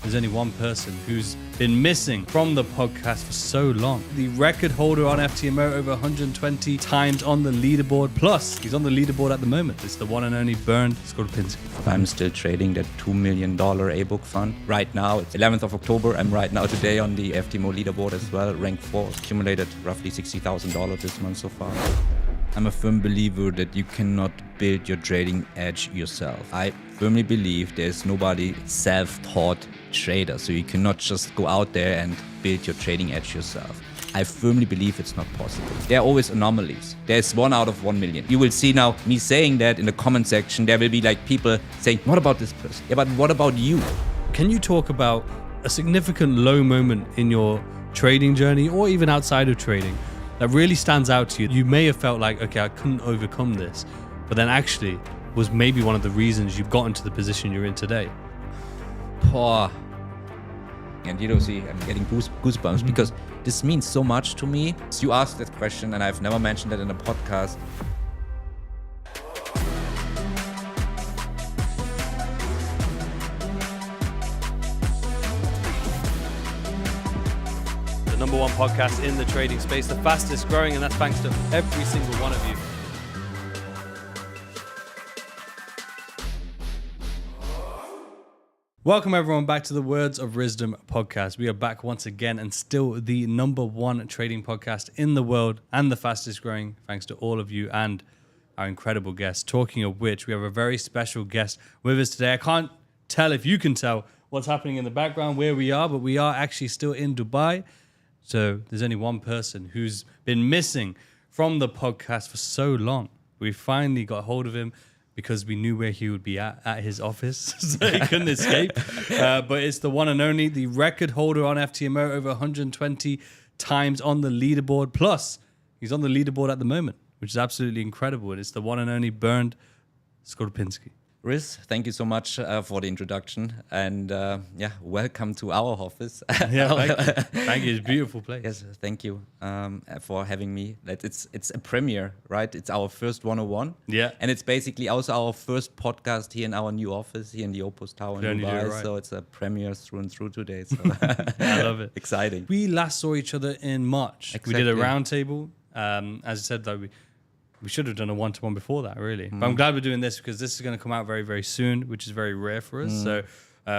there's only one person who's been missing from the podcast for so long. The record holder on FTMO, over 120 times on the leaderboard. Plus, he's on the leaderboard at the moment. It's the one and only Bernd Skorupinski. I'm still trading that $2 million A-book fund. Right now, it's 11th of October. I'm right now today on the FTMO leaderboard as well, rank 4. Accumulated roughly $60,000 this month so far. I'm a firm believer that you cannot build your trading edge yourself. I firmly believe there's nobody self-taught trader, so you cannot just go out there and build your trading edge yourself. I firmly believe it's not possible. There are always anomalies. There's 1 out of 1 million. You will see now me saying that in the comment section. There will be like people saying, what about this person? Yeah, but what about you? Can you talk about a significant low moment in your trading journey or even outside of trading that really stands out to you? You may have felt like, okay, I couldn't overcome this, but then actually was maybe one of the reasons you've gotten to the position you're in today. Oh. And you don't see, I'm getting goosebumps because this means so much to me. So you asked that question and I've never mentioned that in a podcast. The number one podcast in the trading space, the fastest growing, and that's thanks to every single one of you. Welcome everyone back to the Words of Wisdom podcast. We are back once again and still the number one trading podcast in the world and the fastest growing, thanks to all of you and our incredible guests. Talking of which, we have a very special guest with us today. I can't tell if you can tell what's happening in the background, where we are, but we are actually still in Dubai. So there's only one person who's been missing from the podcast for so long. We finally got hold of him because we knew where he would be at his office, so he couldn't escape. But it's the one and only, the record holder on FTMO, over 120 times on the leaderboard. Plus, he's on the leaderboard at the moment, which is absolutely incredible. And it's the one and only Bernd Skorupinski. Riz, thank you so much for the introduction, and welcome to our office. Thank you. It's a beautiful place. Yes, thank you for having me. It's a premiere, right? It's our first 101. Yeah. And it's basically also our first podcast here in our new office here in the Opus Tower in Dubai. Right. So it's a premiere through and through today. So I love it. Exciting. We last saw each other in March. Exactly. We did a roundtable. As I said, though, we should have done a one-to-one before that, really. But I'm glad we're doing this because this is going to come out very, very soon, which is very rare for us. So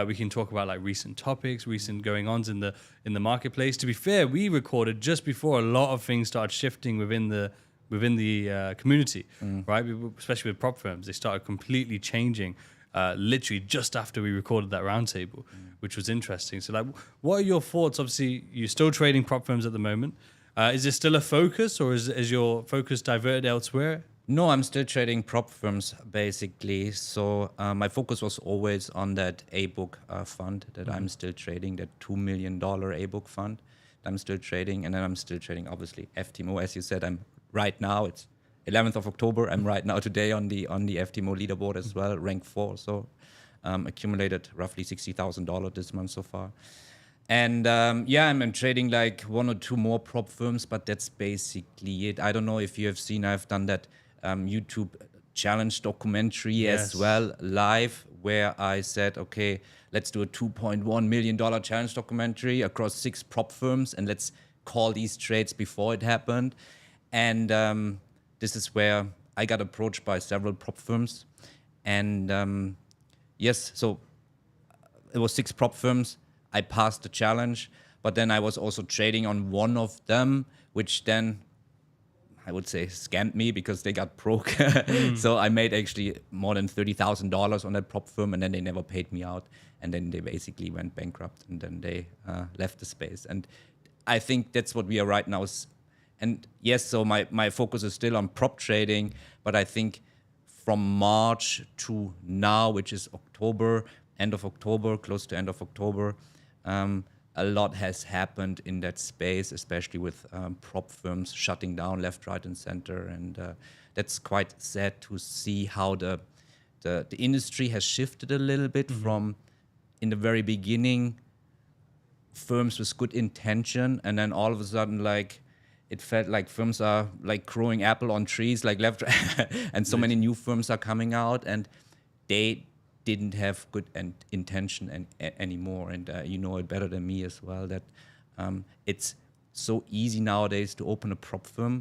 we can talk about like recent topics, recent going-ons in the marketplace. To be fair, we recorded just before a lot of things started shifting within the community, right? Especially with prop firms, they started completely changing. Literally just after we recorded that roundtable, which was interesting. So, like, what are your thoughts? Obviously, you're still trading prop firms at the moment. Is there still a focus, or is your focus diverted elsewhere? No, I'm still trading prop firms, basically. So my focus was always on that A-book fund that I'm still trading, that $2 million A-book fund that I'm still trading. And then I'm still trading, obviously, FTMO. As you said, I'm right now, it's 11th of October. I'm right now today on the FTMO leaderboard as well, rank 4. So accumulated roughly $60,000 this month so far. And I'm trading like 1 or 2 more prop firms, but that's basically it. I don't know if you have seen, I've done that YouTube challenge documentary as well live, where I said, okay, let's do a $2.1 million challenge documentary across 6 prop firms and let's call these trades before it happened. And this is where I got approached by several prop firms. And so it was 6 prop firms. I passed the challenge, but then I was also trading on one of them, which then I would say scammed me because they got broke. So I made actually more than $30,000 on that prop firm, and then they never paid me out. And then they basically went bankrupt, and then they left the space. And I think that's what we are right now. And yes, so my focus is still on prop trading, but I think from March to now, which is October, end of October, close to end of October, a lot has happened in that space, especially with prop firms shutting down left, right, and center. And that's quite sad to see how the industry has shifted a little bit from, in the very beginning, firms with good intention, and then all of a sudden, like, it felt like firms are like growing apple on trees, like left, and so many new firms are coming out, and they didn't have good intention anymore. And you know it better than me as well, that it's so easy nowadays to open a prop firm,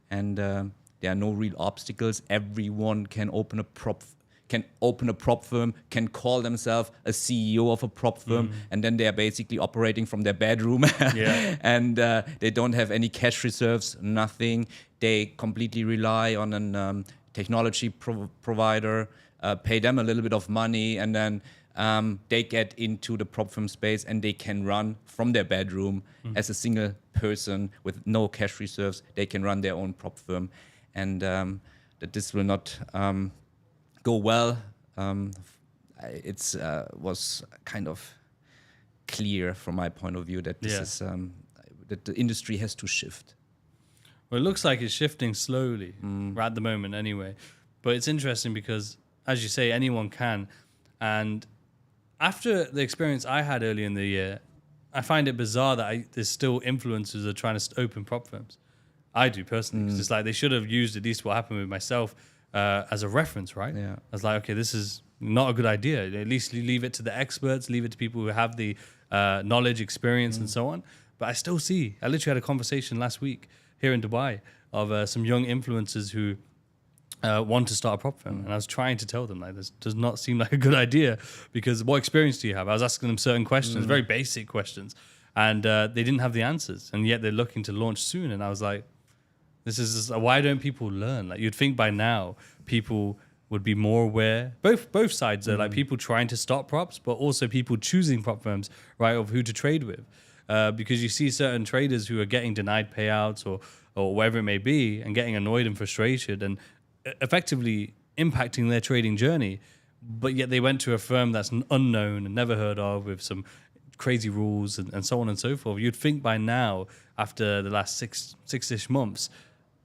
and there are no real obstacles. Everyone can open a prop firm, can call themselves a CEO of a prop firm, and then they are basically operating from their bedroom. And they don't have any cash reserves, nothing. They completely rely on a technology provider, pay them a little bit of money, and then they get into the prop firm space, and they can run from their bedroom as a single person with no cash reserves. They can run their own prop firm, and that this will not go well. It was kind of clear from my point of view that this is that the industry has to shift. Well, it looks like it's shifting slowly right at the moment anyway. But it's interesting because, as you say, anyone can. And after the experience I had early in the year, I find it bizarre that there's still influencers that are trying to open prop firms. I do personally. 'Cause it's like they should have used at least what happened with myself as a reference, right? Yeah. I was like, okay, this is not a good idea. At least leave it to the experts, leave it to people who have the knowledge, experience, and so on. But I still see, I literally had a conversation last week here in Dubai of some young influencers who want to start a prop firm. And I was trying to tell them, like, this does not seem like a good idea, because what experience do you have? I was asking them certain questions, very basic questions, and they didn't have the answers. And yet they're looking to launch soon. And I was like, this is why don't people learn? Like, you'd think by now people would be more aware. Both sides are like people trying to start props, but also people choosing prop firms, right, of who to trade with. Because you see certain traders who are getting denied payouts or whatever it may be, and getting annoyed and frustrated and effectively impacting their trading journey. But yet they went to a firm that's unknown and never heard of, with some crazy rules and so on and so forth. You'd think by now, after the last six-ish months,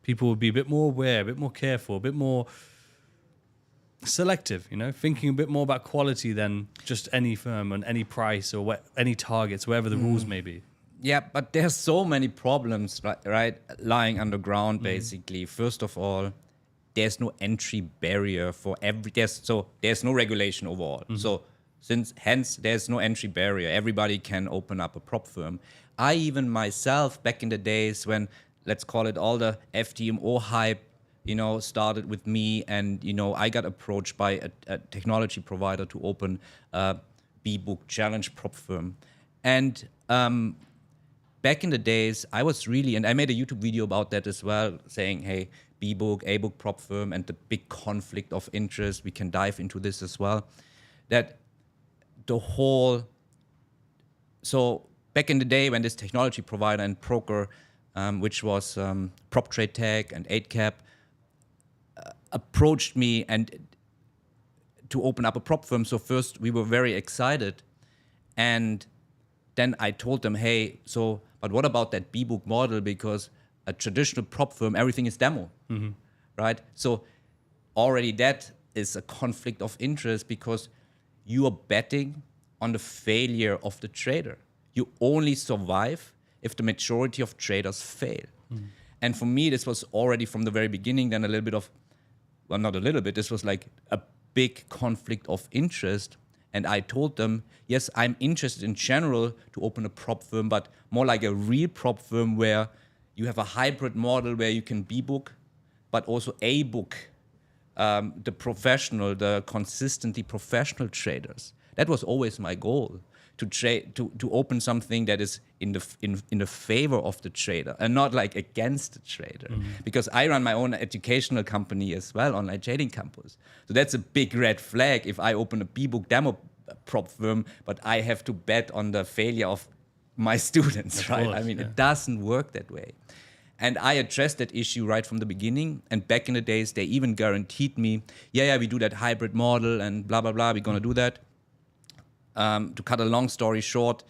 people would be a bit more aware, a bit more careful, a bit more selective, thinking a bit more about quality than just any firm and any price or any targets, whatever the rules may be. Yeah, but there's so many problems, right, lying underground, basically. First of all, there's no entry barrier for there's no regulation overall. So hence there's no entry barrier. Everybody can open up a prop firm. I even myself, back in the days when, let's call it, all the FTMO hype, started with me, and, I got approached by a technology provider to open a B-Book challenge prop firm. And back in the days, I was really, and I made a YouTube video about that as well, saying, hey, B-Book, A-Book prop firm, and the big conflict of interest. We can dive into this as well. That the whole, so back in the day when this technology provider and broker, which was Prop Trade Tech and 8cap, approached me and to open up a prop firm. So first we were very excited, and then I told them, hey, but what about that B-Book model? Because a traditional prop firm, everything is demo, right? So already that is a conflict of interest, because you are betting on the failure of the trader. You only survive if the majority of traders fail. And for me, this was already from the very beginning then a little bit of, well, not a little bit, this was like a big conflict of interest. And I told them, yes, I'm interested in general to open a prop firm, but more like a real prop firm where you have a hybrid model where you can B-Book, but also A-Book the consistently professional traders. That was always my goal, to open something that is in the favor of the trader and not like against the trader. Because I run my own educational company as well, online trading campus. So that's a big red flag if I open a B-Book demo prop firm, but I have to bet on the failure of my students, right? I mean, it doesn't work that way. And I addressed that issue right from the beginning. And back in the days, they even guaranteed me, yeah, we do that hybrid model and blah, blah, blah, we're going to do that. To cut a long story short,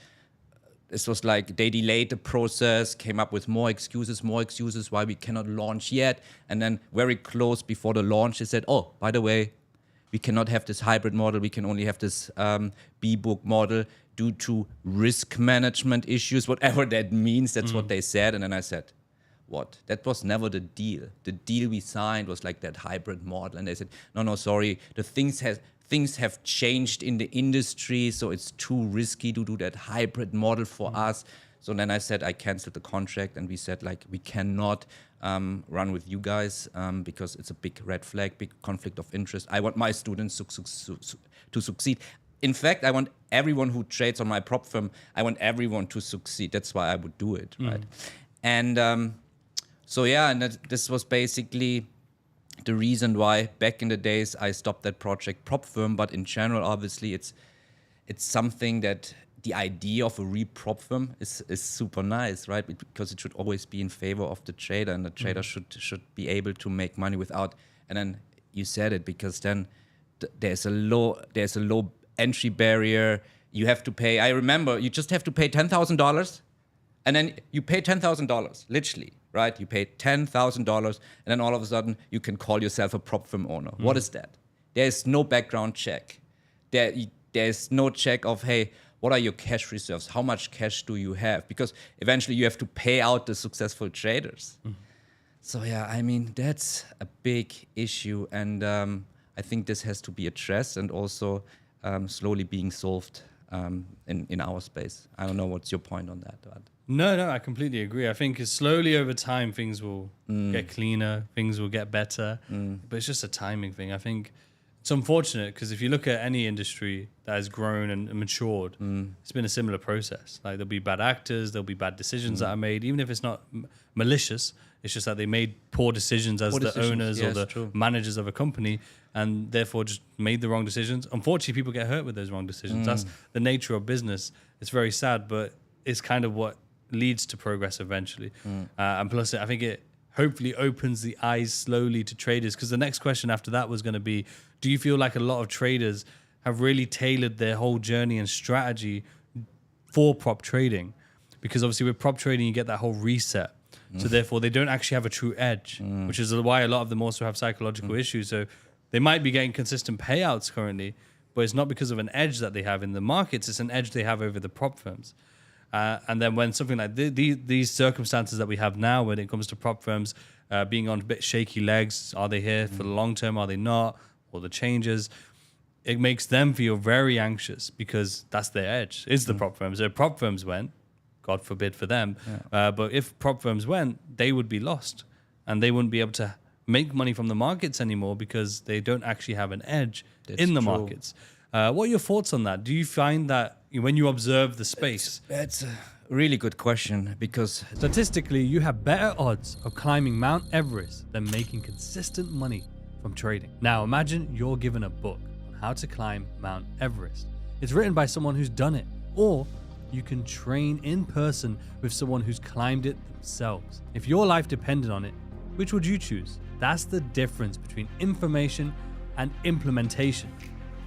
this was like they delayed the process, came up with more excuses why we cannot launch yet. And then very close before the launch, they said, oh, by the way, we cannot have this hybrid model. We can only have this B-Book model due to risk management issues, whatever that means. That's what they said. And then I said, what? That was never the deal. The deal we signed was like that hybrid model. And they said, no, sorry. The things things have changed in the industry, so it's too risky to do that hybrid model for us. So then I said I canceled the contract, and we said like we cannot run with you guys because it's a big red flag, big conflict of interest. I want my students to succeed. In fact, I want everyone who trades on my prop firm, I want everyone to succeed. That's why I would do it, right? And this was basically the reason why back in the days I stopped that project prop firm. But in general, obviously, it's something that the idea of a prop firm is super nice, right? Because it should always be in favor of the trader, and the trader should be able to make money without. And then you said it, because then there's a low entry barrier. You have to pay. I remember you just have to pay $10,000, and then you pay $10,000, literally, right? You pay $10,000, and then all of a sudden you can call yourself a prop firm owner. What is that? There's no background check. There's no check of, hey, what are your cash reserves? How much cash do you have? Because eventually you have to pay out the successful traders. So yeah, I mean, that's a big issue, and I think this has to be addressed and also slowly being solved in our space. I don't know what's your point on that. But. No, I completely agree. I think slowly over time things will get cleaner, things will get better, but it's just a timing thing. I think it's unfortunate because if you look at any industry that has grown and matured, it's been a similar process. Like there'll be bad actors, there'll be bad decisions that are made, even if it's not malicious. It's just that they made poor decisions as the owners or the managers of a company, and therefore just made the wrong decisions. Unfortunately, people get hurt with those wrong decisions. That's the nature of business. It's very sad, but it's kind of what leads to progress eventually. And plus, I think it hopefully opens the eyes slowly to traders, because the next question after that was going to be, do you feel like a lot of traders have really tailored their whole journey and strategy for prop trading? Because obviously with prop trading, you get that whole reset. So therefore, they don't actually have a true edge, which is why a lot of them also have psychological issues. So they might be getting consistent payouts currently, but it's not because of an edge that they have in the markets. It's an edge they have over the prop firms. And then when something like these circumstances that we have now, when it comes to prop firms being on a bit shaky legs, are they here for the long term? Are they not? Or the changes, it makes them feel very anxious because that's their edge. Is the prop firms. So if prop firms went, God forbid for them, but if prop firms went, they would be lost and they wouldn't be able to make money from the markets anymore because they don't actually have an edge in the markets. What are your thoughts on that? Do you find that when you observe the space? That's a really good question, because statistically, you have better odds of climbing Mount Everest than making consistent money from trading. Now, imagine you're given a book on how to climb Mount Everest. It's written by someone who's done it, or you can train in person with someone who's climbed it themselves. If your life depended on it, which would you choose? That's the difference between information and implementation.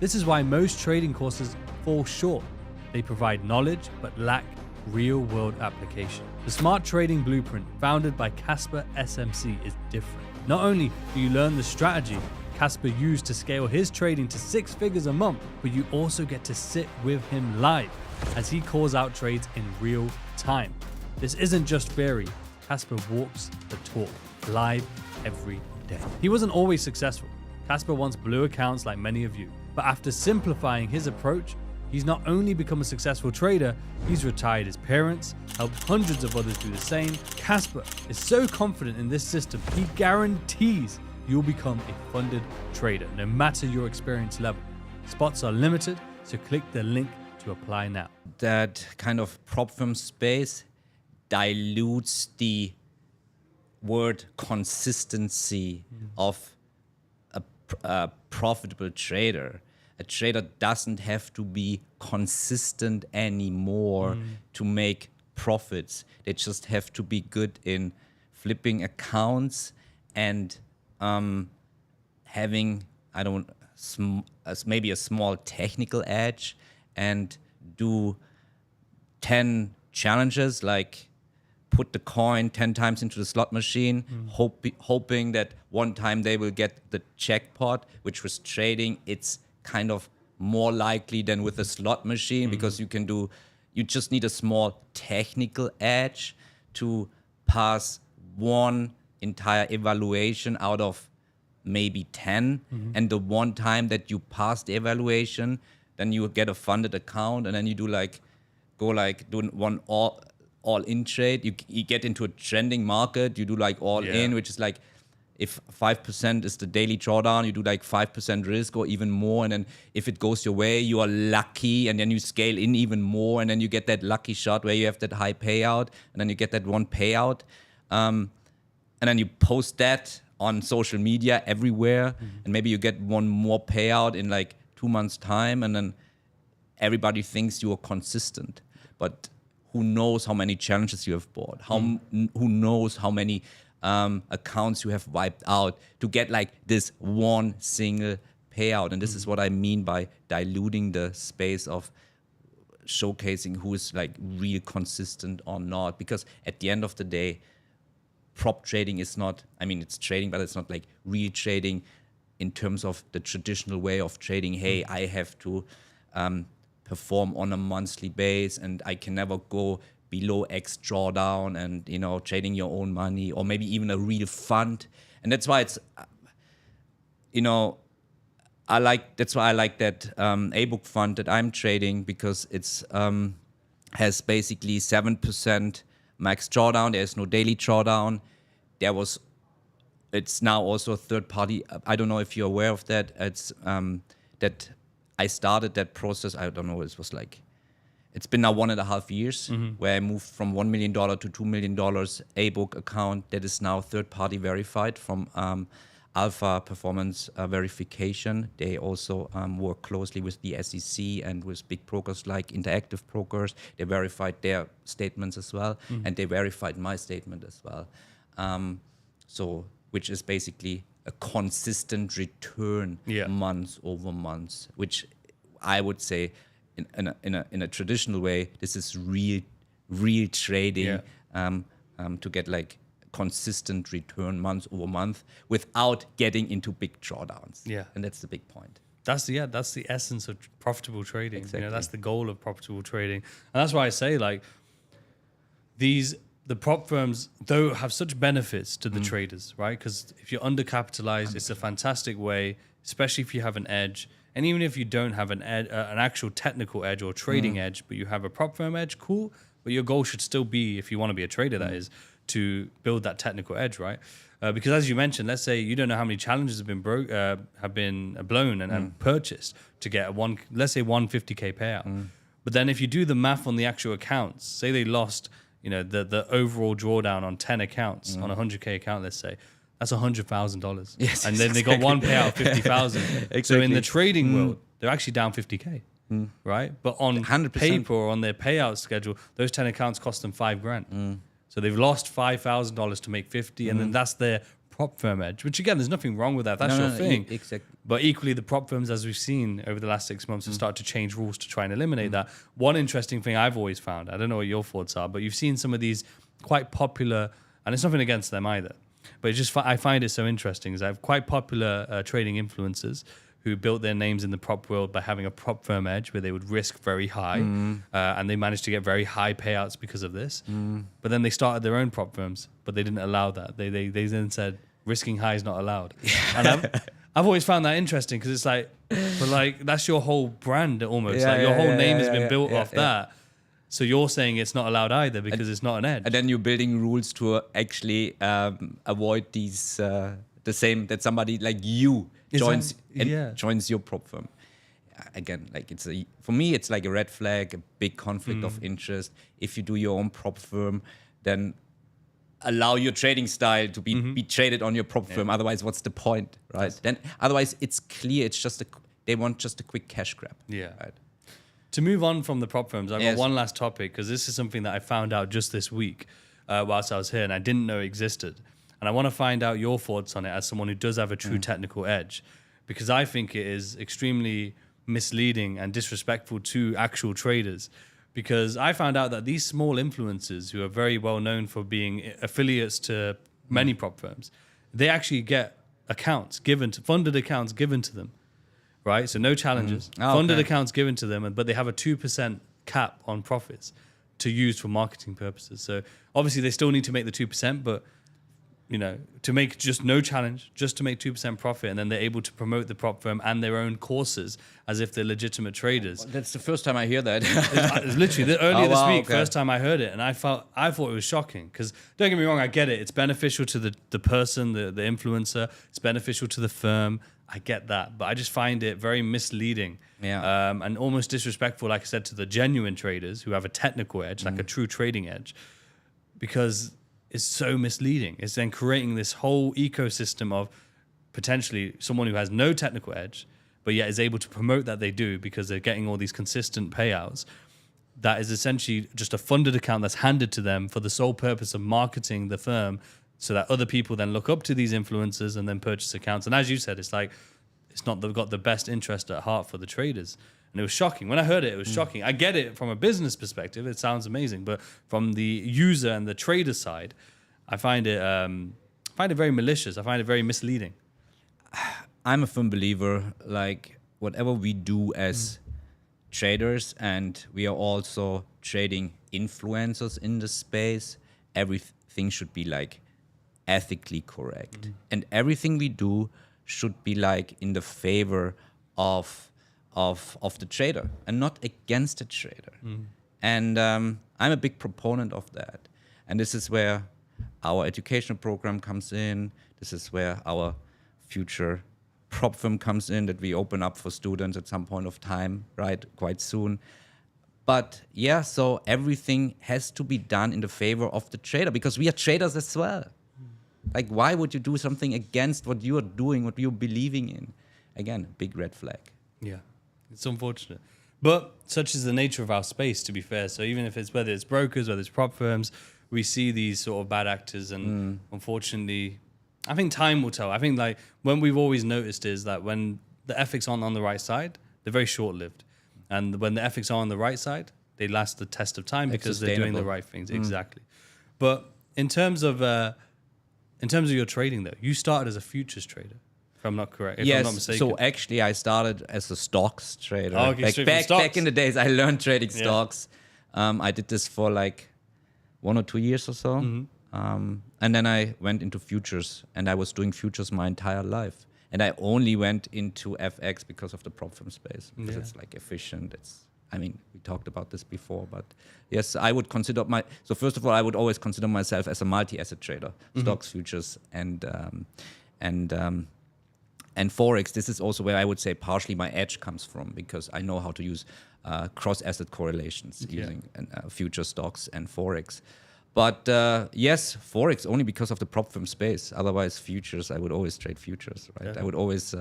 This is why most trading courses fall short. They provide knowledge but lack real-world application. The Smart Trading Blueprint, founded by Casper SMC, is different. Not only do you learn the strategy Casper used to scale his trading to 6 figures a month, but you also get to sit with him live as he calls out trades in real time. This isn't just theory. Casper walks the talk live every day. He wasn't always successful. Casper once blew accounts like many of you, but after simplifying his approach, he's not only become a successful trader, he's retired his parents, helped hundreds of others do the same. Casper is so confident in this system, he guarantees you'll become a funded trader, no matter your experience level. Spots are limited, so click the link to apply now. That kind of prop firm space dilutes the word consistency of a profitable trader. A trader doesn't have to be consistent anymore to make profits. They just have to be good in flipping accounts and having, maybe a small technical edge, and do 10 challenges, like put the coin 10 times into the slot machine, hoping that one time they will get the jackpot, which was trading. It's kind of more likely than with a slot machine, because you just need a small technical edge to pass one entire evaluation out of maybe 10. And the one time that you pass the evaluation, then you get a funded account, and then you do one all in trade. You get into a trending market, you do like all in, which is like, if 5% is the daily drawdown, you do like 5% risk or even more. And then if it goes your way, you are lucky, and then you scale in even more. And then you get that lucky shot where you have that high payout, and then you get that one payout. And then you post that on social media everywhere. And maybe you get one more payout in like 2 months' time. And then everybody thinks you are consistent. But who knows how many challenges you have bought? Who knows how many accounts you have wiped out to get like this one single payout. And this is what I mean by diluting the space of showcasing who is like real consistent or not. Because at the end of the day, prop trading is not, I mean, it's trading, but it's not like real trading in terms of the traditional way of trading. Hey, I have to perform on a monthly base, and I can never go below X drawdown, and trading your own money, or maybe even a real fund. And that's why it's that's why I like that A-book fund that I'm trading, because it's has basically 7% max drawdown. There's no daily drawdown. It's now also a third party. I don't know if you're aware of that. It's that I started that process. I don't know. It was like, it's been now 1.5 years where I moved from $1 million to $2 million A-book account that is now third-party verified from Alpha Performance Verification. They also work closely with the SEC and with big brokers like Interactive Brokers. They verified their statements as well, and they verified my statement as well. Which is basically a consistent return months over months, which I would say, in a traditional way, this is real trading to get like consistent return month over month without getting into big drawdowns. Yeah, and that's the big point. That's the essence of profitable trading. Exactly. That's the goal of profitable trading, and that's why I say like the prop firms though have such benefits to the traders, right? Because if you're undercapitalized, it's a fantastic way, especially if you have an edge. And even if you don't have an actual technical edge or trading edge, but you have a prop firm edge, cool. But your goal should still be, if you want to be a trader, that is, to build that technical edge, right? Because as you mentioned, let's say you don't know how many challenges have been blown and purchased to get let's say 150K payout. But then if you do the math on the actual accounts, say they lost, the overall drawdown on 10 accounts on a 100K account, let's say. That's $100,000. Yes, and then they got one payout of 50,000. Exactly. So in the trading world, they're actually down 50K, right? But on 100%. paper or on their payout schedule, those 10 accounts cost them $5,000. So they've lost $5,000 to make 50, and then that's their prop firm edge. Which again, there's nothing wrong with that. That's your thing. Exactly. But equally, the prop firms, as we've seen over the last 6 months, have started to change rules to try and eliminate that. One interesting thing I've always found, I don't know what your thoughts are, but you've seen some of these quite popular, and it's nothing against them either. But I find it so interesting is I have quite popular trading influencers who built their names in the prop world by having a prop firm edge where they would risk very high, and they managed to get very high payouts because of this. But then they started their own prop firms, but they didn't allow that. They then said risking high is not allowed. And I've always found that interesting because it's like, but like that's your whole brand almost. Your whole name has been built off that. So you're saying it's not allowed either because it's not an edge. And then you're building rules to actually avoid these the same, that somebody like you joins your prop firm. Again, like for me, it's like a red flag, a big conflict of interest. If you do your own prop firm, then allow your trading style to be traded on your prop firm. Otherwise, what's the point, right? Then otherwise, it's clear. It's just they want just a quick cash grab. Yeah. Right? To move on from the prop firms, I've got one last topic because this is something that I found out just this week whilst I was here and I didn't know existed. And I want to find out your thoughts on it as someone who does have a true technical edge, because I think it is extremely misleading and disrespectful to actual traders. Because I found out that these small influencers who are very well known for being affiliates to many prop firms, they actually get funded accounts given to them. Right, so no challenges, funded accounts given to them, but they have a 2% cap on profits to use for marketing purposes. So obviously they still need to make the 2%, but to make just no challenge, just to make 2% profit, and then they're able to promote the prop firm and their own courses as if they're legitimate traders. That's the first time I hear that. It's literally earlier this week, okay. first time I heard it, and I thought it was shocking. Because don't get me wrong, I get it. It's beneficial to the person, the influencer. It's beneficial to the firm. I get that, but I just find it very misleading, and almost disrespectful, like I said, to the genuine traders who have a technical edge, like a true trading edge, because it's so misleading. It's then creating this whole ecosystem of potentially someone who has no technical edge, but yet is able to promote that they do because they're getting all these consistent payouts. That is essentially just a funded account that's handed to them for the sole purpose of marketing the firm, so that other people then look up to these influencers and then purchase accounts. And as you said, it's like, it's not got the best interest at heart for the traders. And it was shocking. When I heard it, it was shocking. I get it from a business perspective. It sounds amazing. But from the user and the trader side, I find it very malicious. I find it very misleading. I'm a firm believer, like whatever we do as traders, and we are also trading influencers in the space, everything should be like ethically correct. And everything we do should be like in the favor of the trader and not against the trader. And I'm a big proponent of that. And this is where our educational program comes in. This is where our future prop firm comes in, that we open up for students at some point of time, right? Quite soon. But yeah, so everything has to be done in the favor of the trader, because we are traders as well. Like, why would you do something against what you are doing, what you're believing in? Again, big red flag. Yeah, it's unfortunate. But such is the nature of our space, to be fair. So even if it's, whether it's brokers, whether it's prop firms, we see these sort of bad actors. And unfortunately, I think time will tell. I think like when we've always noticed is that when the ethics aren't on the right side, they're very short-lived. And when the ethics are on the right side, they last the test of time because they're doing the right things. Exactly. But in terms of your trading, though, you started as a futures trader, if I'm not correct. If I'm not mistaken. So actually I started as a stocks trader. Oh, okay, like back in the days, I learned trading stocks. I did this for like 1 or 2 years or so. And then I went into futures, and I was doing futures my entire life. And I only went into FX because of the prop firm space, because it's like efficient. We talked about this before, but yes, I would consider so first of all, I would always consider myself as a multi-asset trader, stocks, futures, and Forex. This is also where I would say partially my edge comes from, because I know how to use cross-asset correlations using future stocks and Forex. But yes, Forex only because of the prop firm space. Otherwise, futures, I would always trade futures, right? I would always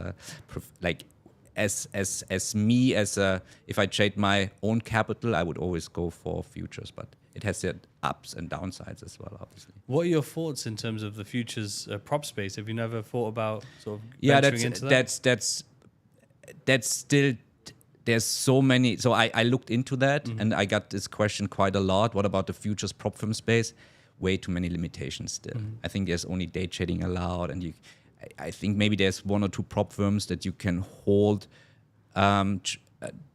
if I trade my own capital, I would always go for futures. But it has its ups and downsides as well, obviously. What are your thoughts in terms of the futures prop space? Have you never thought about sort of venturing into that? That's still. There's so many. So I looked into that, and I got this question quite a lot. What about the futures prop firm space? Way too many limitations still. I think there's only day trading allowed, and I think maybe there's 1 or 2 prop firms that you can hold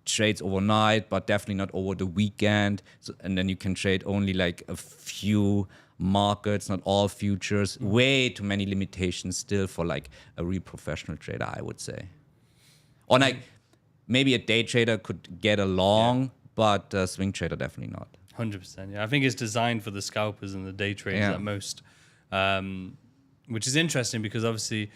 trades overnight, but definitely not over the weekend. So, and then you can trade only like a few markets, not all futures. Way too many limitations still for like a real professional trader, I would say. Or like, maybe a day trader could get along, but a swing trader definitely not. 100%. Yeah, I think it's designed for the scalpers and the day traders at most, which is interesting because obviously,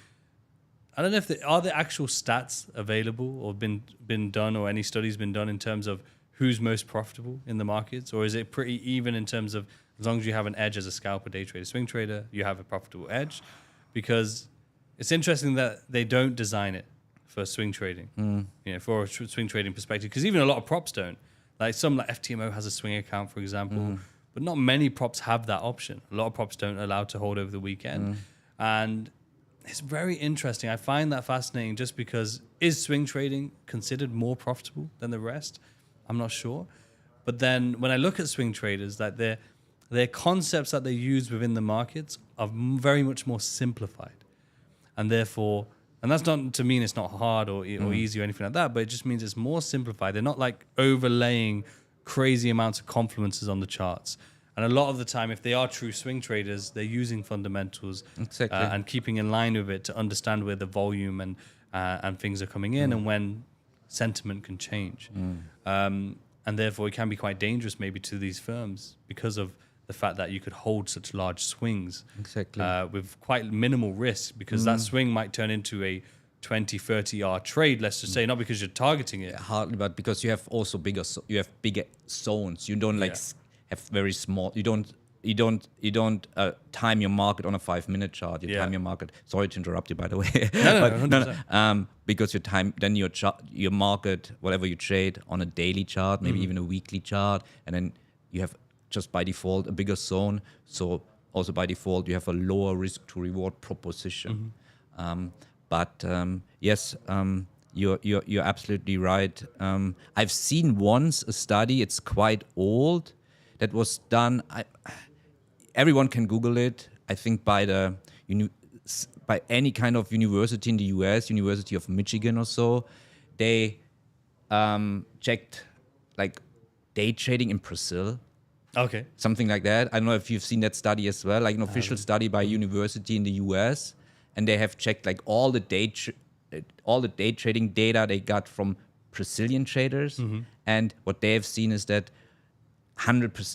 I don't know if are the actual stats available or been done, or any studies been done in terms of who's most profitable in the markets, or is it pretty even in terms of as long as you have an edge as a scalper, day trader, swing trader, you have a profitable edge? Because it's interesting that they don't design it for swing trading, for a swing trading perspective, because even a lot of props don't. Like FTMO has a swing account, for example, but not many props have that option. A lot of props don't allow to hold over the weekend, and it's very interesting. I find that fascinating, just because is swing trading considered more profitable than the rest? I'm not sure, but then when I look at swing traders, that their concepts that they use within the markets are very much more simplified, and therefore. And that's not to mean it's not hard or easy or anything like that, but it just means it's more simplified. They're not like overlaying crazy amounts of confluences on the charts. And a lot of the time, if they are true swing traders, they're using fundamentals Exactly. and keeping in line with it to understand where the volume and things are coming in and when sentiment can change. And therefore, it can be quite dangerous maybe to these firms because of the fact that you could hold such large swings Exactly. with quite minimal risk, because that swing might turn into a 20, 30 yard trade, let's just say, not because you're targeting it. Hardly, but because you have also bigger zones. You don't have very small. You don't time your market on a 5-minute chart. You time your market. Sorry to interrupt you, by the way. No, because you time then your market, whatever you trade, on a daily chart, maybe even a weekly chart, and then you have just by default a bigger zone. So also by default you have a lower risk to reward proposition. But yes, you're absolutely right. I've seen once a study. It's quite old. That was done. Everyone can Google it. I think by any kind of university in the US, University of Michigan or so, they checked like day trading in Brazil. Okay. Something like that. I don't know if you've seen that study as well, like an official study by a university in the US, and they have checked like all the day trading data they got from Brazilian traders, and what they have seen is that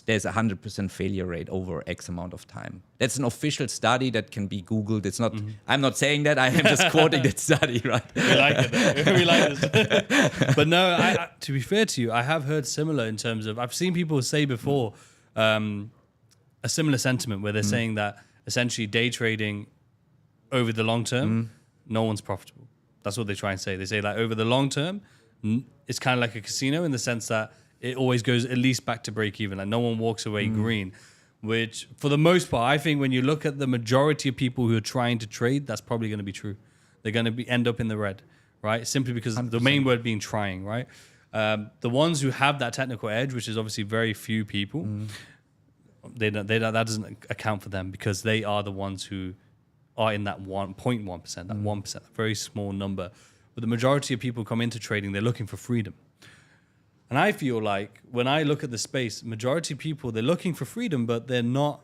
there's a 100% failure rate over X amount of time. That's an official study that can be Googled. It's not. I'm not saying that. I am just quoting that study, right? We like it. We like this. But no, to be fair to you, I have heard similar in terms of, I've seen people say before a similar sentiment where they're saying that essentially day trading over the long term, no one's profitable. That's what they try and say. They say like over the long term, it's kind of like a casino in the sense that it always goes at least back to break even. Like no one walks away green, which for the most part, I think when you look at the majority of people who are trying to trade, that's probably going to be true. They're going to end up in the red, right? Simply because 100%. the main word being trying, right? The ones who have that technical edge, which is obviously very few people, that doesn't account for them because they are the ones who are in that 1.1%, that 1%, a very small number. But the majority of people come into trading, they're looking for freedom. And I feel like when I look at the space, majority of people, they're looking for freedom, but they're not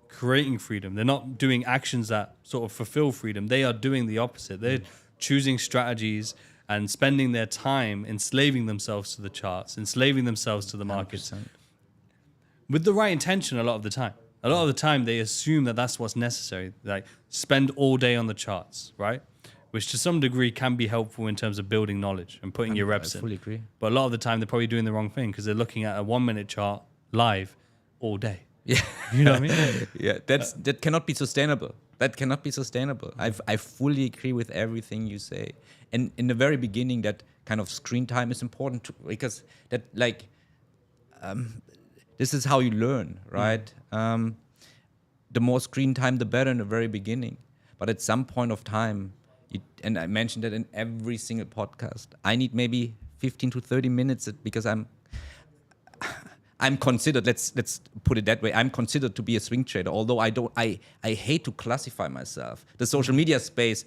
creating freedom. They're not doing actions that sort of fulfill freedom. They are doing the opposite. They're choosing strategies and spending their time enslaving themselves to the charts, enslaving themselves to the markets 100%. with the right intention a lot of the time. A lot of the time, they assume that that's what's necessary. Like, spend all day on the charts, right? Which to some degree can be helpful in terms of building knowledge and putting your reps I in. fully agree. But a lot of the time, they're probably doing the wrong thing because they're looking at a 1-minute chart live all day. Yeah. You know what I mean? Yeah, that cannot be sustainable. That cannot be sustainable. I fully agree with everything you say. And in the very beginning, that kind of screen time is important because that this is how you learn, right? The more screen time, the better in the very beginning. But at some point of time, and I mentioned that in every single podcast, I need maybe 15 to 30 minutes because I'm considered, let's put it that way, I'm considered to be a swing trader, although I hate to classify myself. The social media space,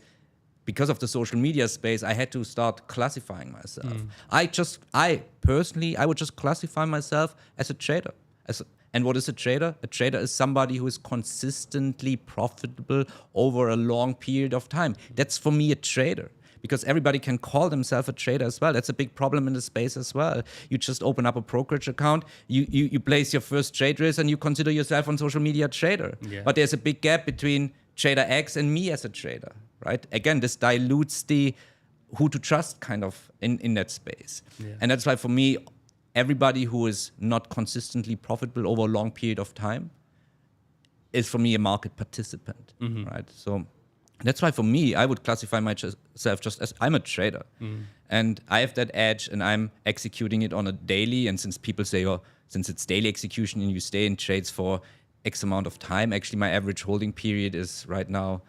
because of the social media space, I had to start classifying myself. I personally would just classify myself as a trader. And what is a trader? A trader is somebody who is consistently profitable over a long period of time. That's for me a trader. Because everybody can call themselves a trader as well. That's a big problem in the space as well. You just open up a brokerage account, you place your first trade risk, and you consider yourself on social media a trader. Yeah. But there's a big gap between trader X and me as a trader, right? Again, this dilutes the who to trust kind of in that space. Yeah. And that's why for me, everybody who is not consistently profitable over a long period of time is for me a market participant, right? So that's why for me, I would classify myself just as I'm a trader. And I have that edge and I'm executing it on a daily. And since people say, oh, since it's daily execution and you stay in trades for X amount of time, actually my average holding period is right now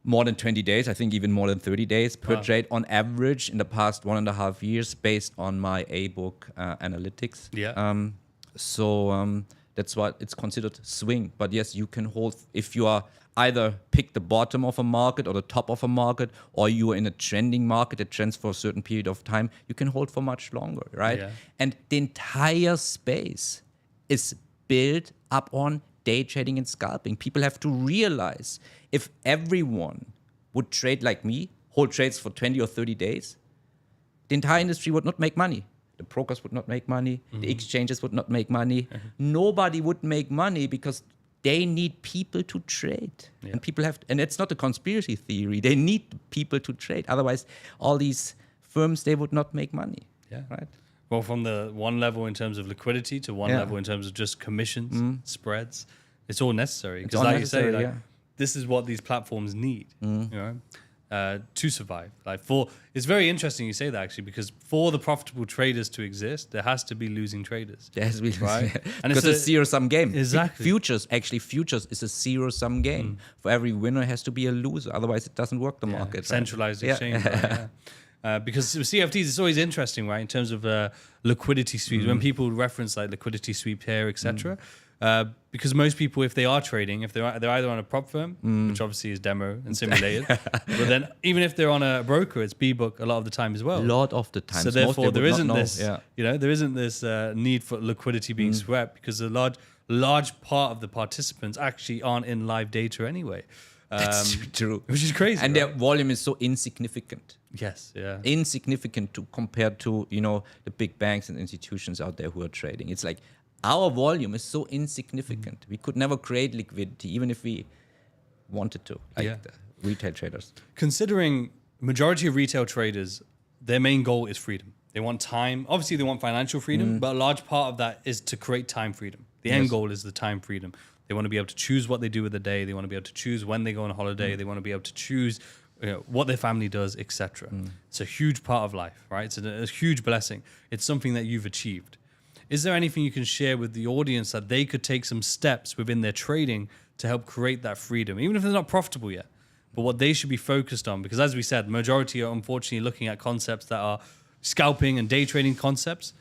more than 20 days, I think even more than 30 days per trade on average in the past 1.5 years based on my A-book analytics. Yeah. That's why it's considered swing. But yes, you can hold if you are either pick the bottom of a market or the top of a market, or you are in a trending market that trends for a certain period of time, you can hold for much longer, right? Yeah. And the entire space is built up on day trading and scalping. People have to realize if everyone would trade like me, hold trades for 20 or 30 days, the entire industry would not make money. The brokers would not make money. The exchanges would not make money. Nobody would make money because they need people to trade. Yeah. And people have, and it's not a conspiracy theory. They need people to trade. Otherwise, all these firms, they would not make money. Yeah. Right? Well, from the one level in terms of liquidity to one level in terms of just commissions, spreads, it's all necessary. Because like you say, like, this is what these platforms need, you know, to survive. It's very interesting you say that actually, because for the profitable traders to exist, there has to be losing traders. There has to be right? And it's a zero-sum game. Exactly. Futures is a zero-sum game. For every winner has to be a loser. Otherwise, it doesn't work the market. Right? Centralized exchange. Right? Because with CFDs, it's always interesting, right? In terms of liquidity sweeps, when people reference like liquidity sweep here, etc. Because most people, if they are trading, if they're either on a prop firm, which obviously is demo and simulated, but then even if they're on a broker, it's B-book a lot of the time as well. A lot of the time. So therefore, there isn't this, there isn't this need for liquidity being swept because a large part of the participants actually aren't in live data anyway. That's true. Which is crazy. And right? their volume is so insignificant. Yes, yeah. Insignificant compared to, the big banks and institutions out there who are trading. It's like our volume is so insignificant. We could never create liquidity, even if we wanted to, like the retail traders. Considering majority of retail traders, their main goal is freedom. They want time. Obviously, they want financial freedom, but a large part of that is to create time freedom. The end goal is the time freedom. They want to be able to choose what they do with the day. They want to be able to choose when they go on holiday. They want to be able to choose what their family does, etc. It's a huge part of life, right? It's a huge blessing. It's something that you've achieved. Is there anything you can share with the audience that they could take some steps within their trading to help create that freedom, even if they're not profitable yet, but what they should be focused on? Because as we said, majority are unfortunately looking at concepts that are scalping and day trading concepts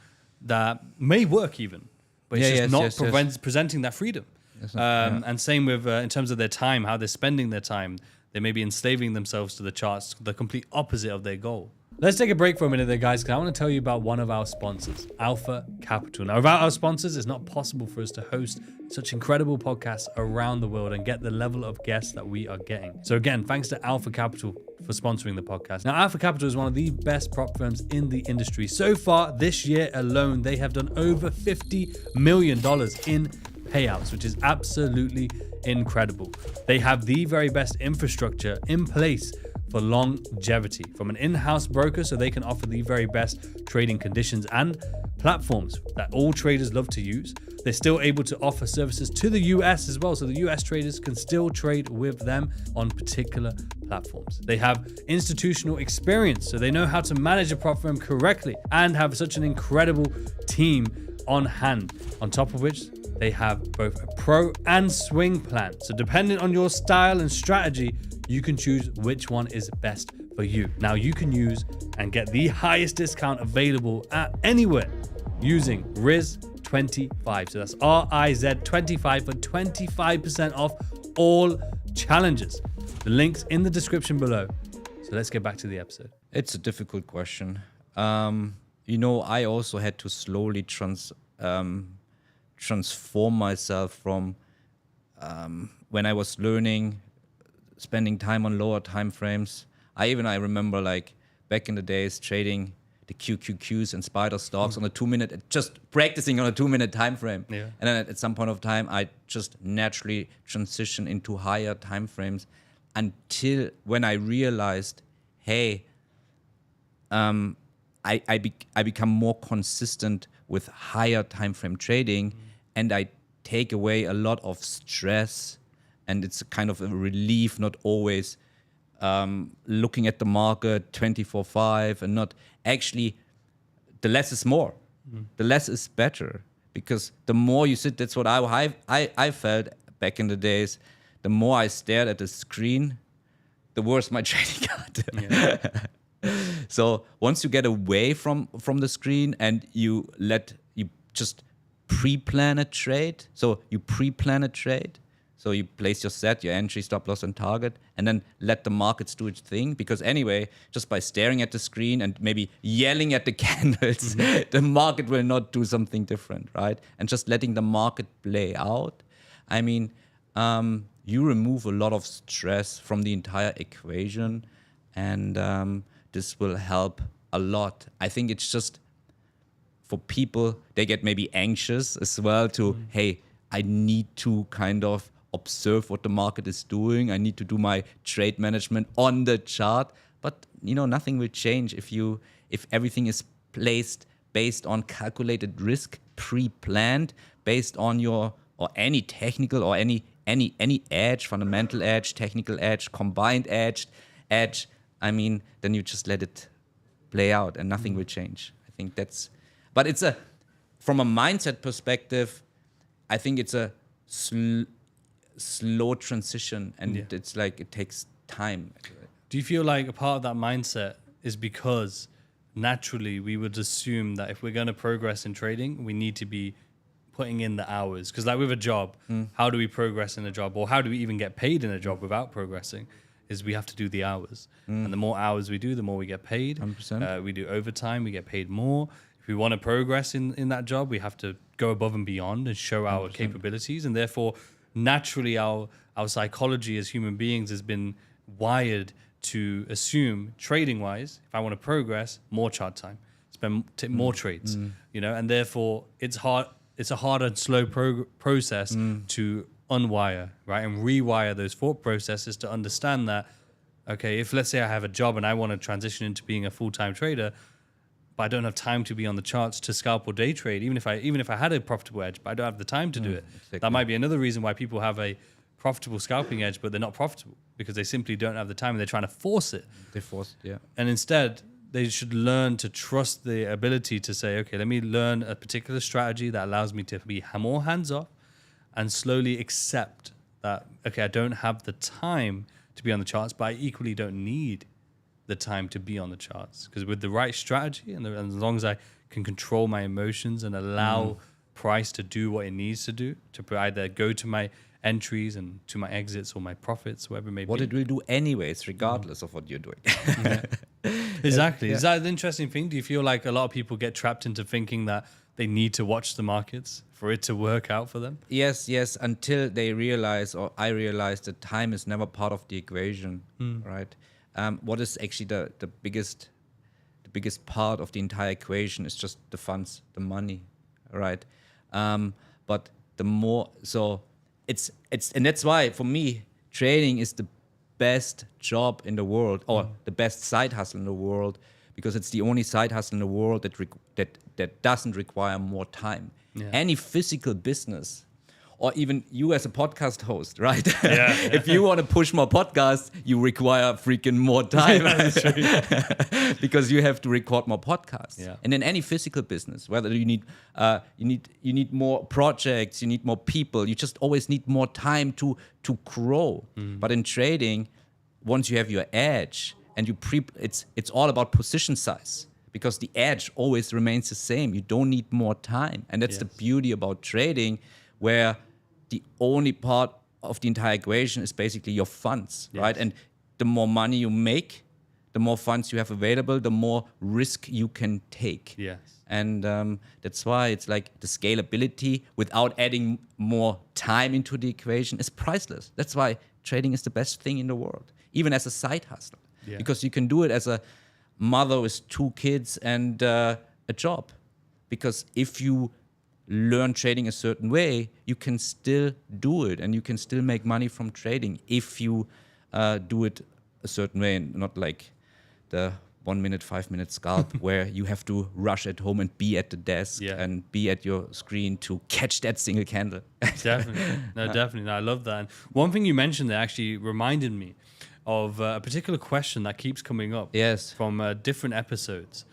that may work even, but it's just not presenting that freedom. And same with in terms of their time, how they're spending their time. They may be enslaving themselves to the charts, the complete opposite of their goal. Let's take a break for a minute there, guys, because I want to tell you about one of our sponsors, Alpha Capital. Now, without our sponsors, it's not possible for us to host such incredible podcasts around the world and get the level of guests that we are getting. So again, thanks to Alpha Capital for sponsoring the podcast. Now, Alpha Capital is one of the best prop firms in the industry. So far, this year alone, they have done over $50 million in payouts, which is absolutely incredible. They have the very best infrastructure in place for longevity from an in-house broker, so they can offer the very best trading conditions and platforms that all traders love to use. They're still able to offer services to the US as well, so the US traders can still trade with them on particular platforms. They have institutional experience, so they know how to manage a prop firm correctly and have such an incredible team on hand. On top of which, they have both a pro and swing plan. So depending on your style and strategy, you can choose which one is best for you. Now you can use and get the highest discount available at anywhere using RIZ25. So that's RIZ25 for 25% off all challenges. The link's in the description below. So let's get back to the episode. It's a difficult question. I also had to slowly transform myself from when I was learning, spending time on lower time frames. I remember like back in the days trading the QQQs and spider stocks on a 2-minute, just practicing on a 2-minute time frame. Yeah. And then at some point of time, I just naturally transitioned into higher time frames until when I realized, hey, I become more consistent with higher time frame trading, and I take away a lot of stress, and it's a kind of a relief, not always looking at the market 24/5 and not actually, the less is more. The less is better, because the more you sit, that's what I felt back in the days, the more I stared at the screen, the worse my trading got. Yeah. So once you get away from the screen and you just pre-plan a trade. So you pre-plan a trade. So you place your set, your entry, stop loss, and target, and then let the markets do its thing. Because anyway, just by staring at the screen and maybe yelling at the candles, the market will not do something different, right? And just letting the market play out. I mean, you remove a lot of stress from the entire equation, and this will help a lot. I think it's just for people, they get maybe anxious as well to, hey, I need to kind of observe what the market is doing. I need to do my trade management on the chart. But nothing will change if everything is placed based on calculated risk, pre-planned, based on your or any technical or any edge, fundamental edge, technical edge, combined edge. I mean, then you just let it play out and nothing will change. I think but it's from a mindset perspective, I think it's a slow transition, and it's like it takes time. Do you feel like a part of that mindset is because naturally we would assume that if we're going to progress in trading, we need to be putting in the hours? Because like with a job, how do we progress in a job, or how do we even get paid in a job without progressing? Is we have to do the hours, and the more hours we do, the more we get paid. 100%. We do overtime, we get paid more. If we want to progress in that job, we have to go above and beyond and show our 100%. capabilities, and therefore naturally our psychology as human beings has been wired to assume, trading wise, if I want to progress, more chart time, spend more trades, and therefore it's a hard and slow process to unwire, right, and rewire those thought processes to understand that, okay, if let's say I have a job and I want to transition into being a full-time trader, but I don't have time to be on the charts to scalp or day trade, even if I had a profitable edge, but I don't have the time to do it. Exactly. That might be another reason why people have a profitable scalping edge, but they're not profitable because they simply don't have the time and they're trying to force it. They force it, yeah. And instead, they should learn to trust the ability to say, okay, let me learn a particular strategy that allows me to be more hands-off and slowly accept that, okay, I don't have the time to be on the charts, but I equally don't need the time to be on the charts. Because with the right strategy and as long as I can control my emotions and allow price to do what it needs to do, to either go to my entries and to my exits or my profits, whatever it may be. What it will do anyways, regardless of what you're doing. Exactly. Yeah. Is that an interesting thing? Do you feel like a lot of people get trapped into thinking that they need to watch the markets for it to work out for them? Yes, until they realize, or I realize, that time is never part of the equation, right? What is actually the biggest part of the entire equation is just the funds, the money, right? But the more, so it's and that's why for me trading is the best job in the world, or the best side hustle in the world, because it's the only side hustle in the world that doesn't require more time. Yeah. Any physical business, or even you as a podcast host, right? Yeah. If you want to push more podcasts, you require freaking more time. Because you have to record more podcasts. Yeah. And in any physical business, whether you need more projects, you need more people, you just always need more time to grow. But in trading, once you have your edge and it's all about position size, because the edge always remains the same. You don't need more time. And that's the beauty about trading, where the only part of the entire equation is basically your funds, right? And the more money you make, the more funds you have available, the more risk you can take. Yes. And that's why it's like the scalability without adding more time into the equation is priceless. That's why trading is the best thing in the world, even as a side hustle. Yeah. Because you can do it as a mother with 2 kids and a job. Because if you learn trading a certain way, you can still do it, and you can still make money from trading if you do it a certain way, and not like the 1 minute, 5 minute scalp where you have to rush at home and be at the desk and be at your screen to catch that single candle. Definitely. Definitely. No, I love that. And one thing you mentioned that actually reminded me of a particular question that keeps coming up from different episodes.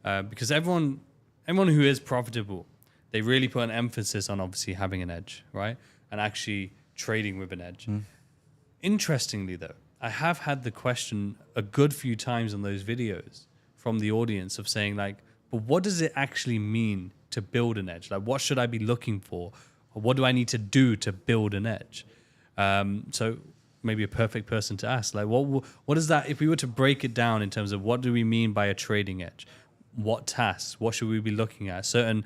Because everyone who is profitable, they really put an emphasis on obviously having an edge, right? And actually trading with an edge. Interestingly, though, I have had the question a good few times on those videos from the audience of saying like, but what does it actually mean to build an edge? Like, what should I be looking for? Or what do I need to do to build an edge? So maybe a perfect person to ask, like, what is that? If we were to break it down in terms of what do we mean by a trading edge? What tasks? What should we be looking at? Certain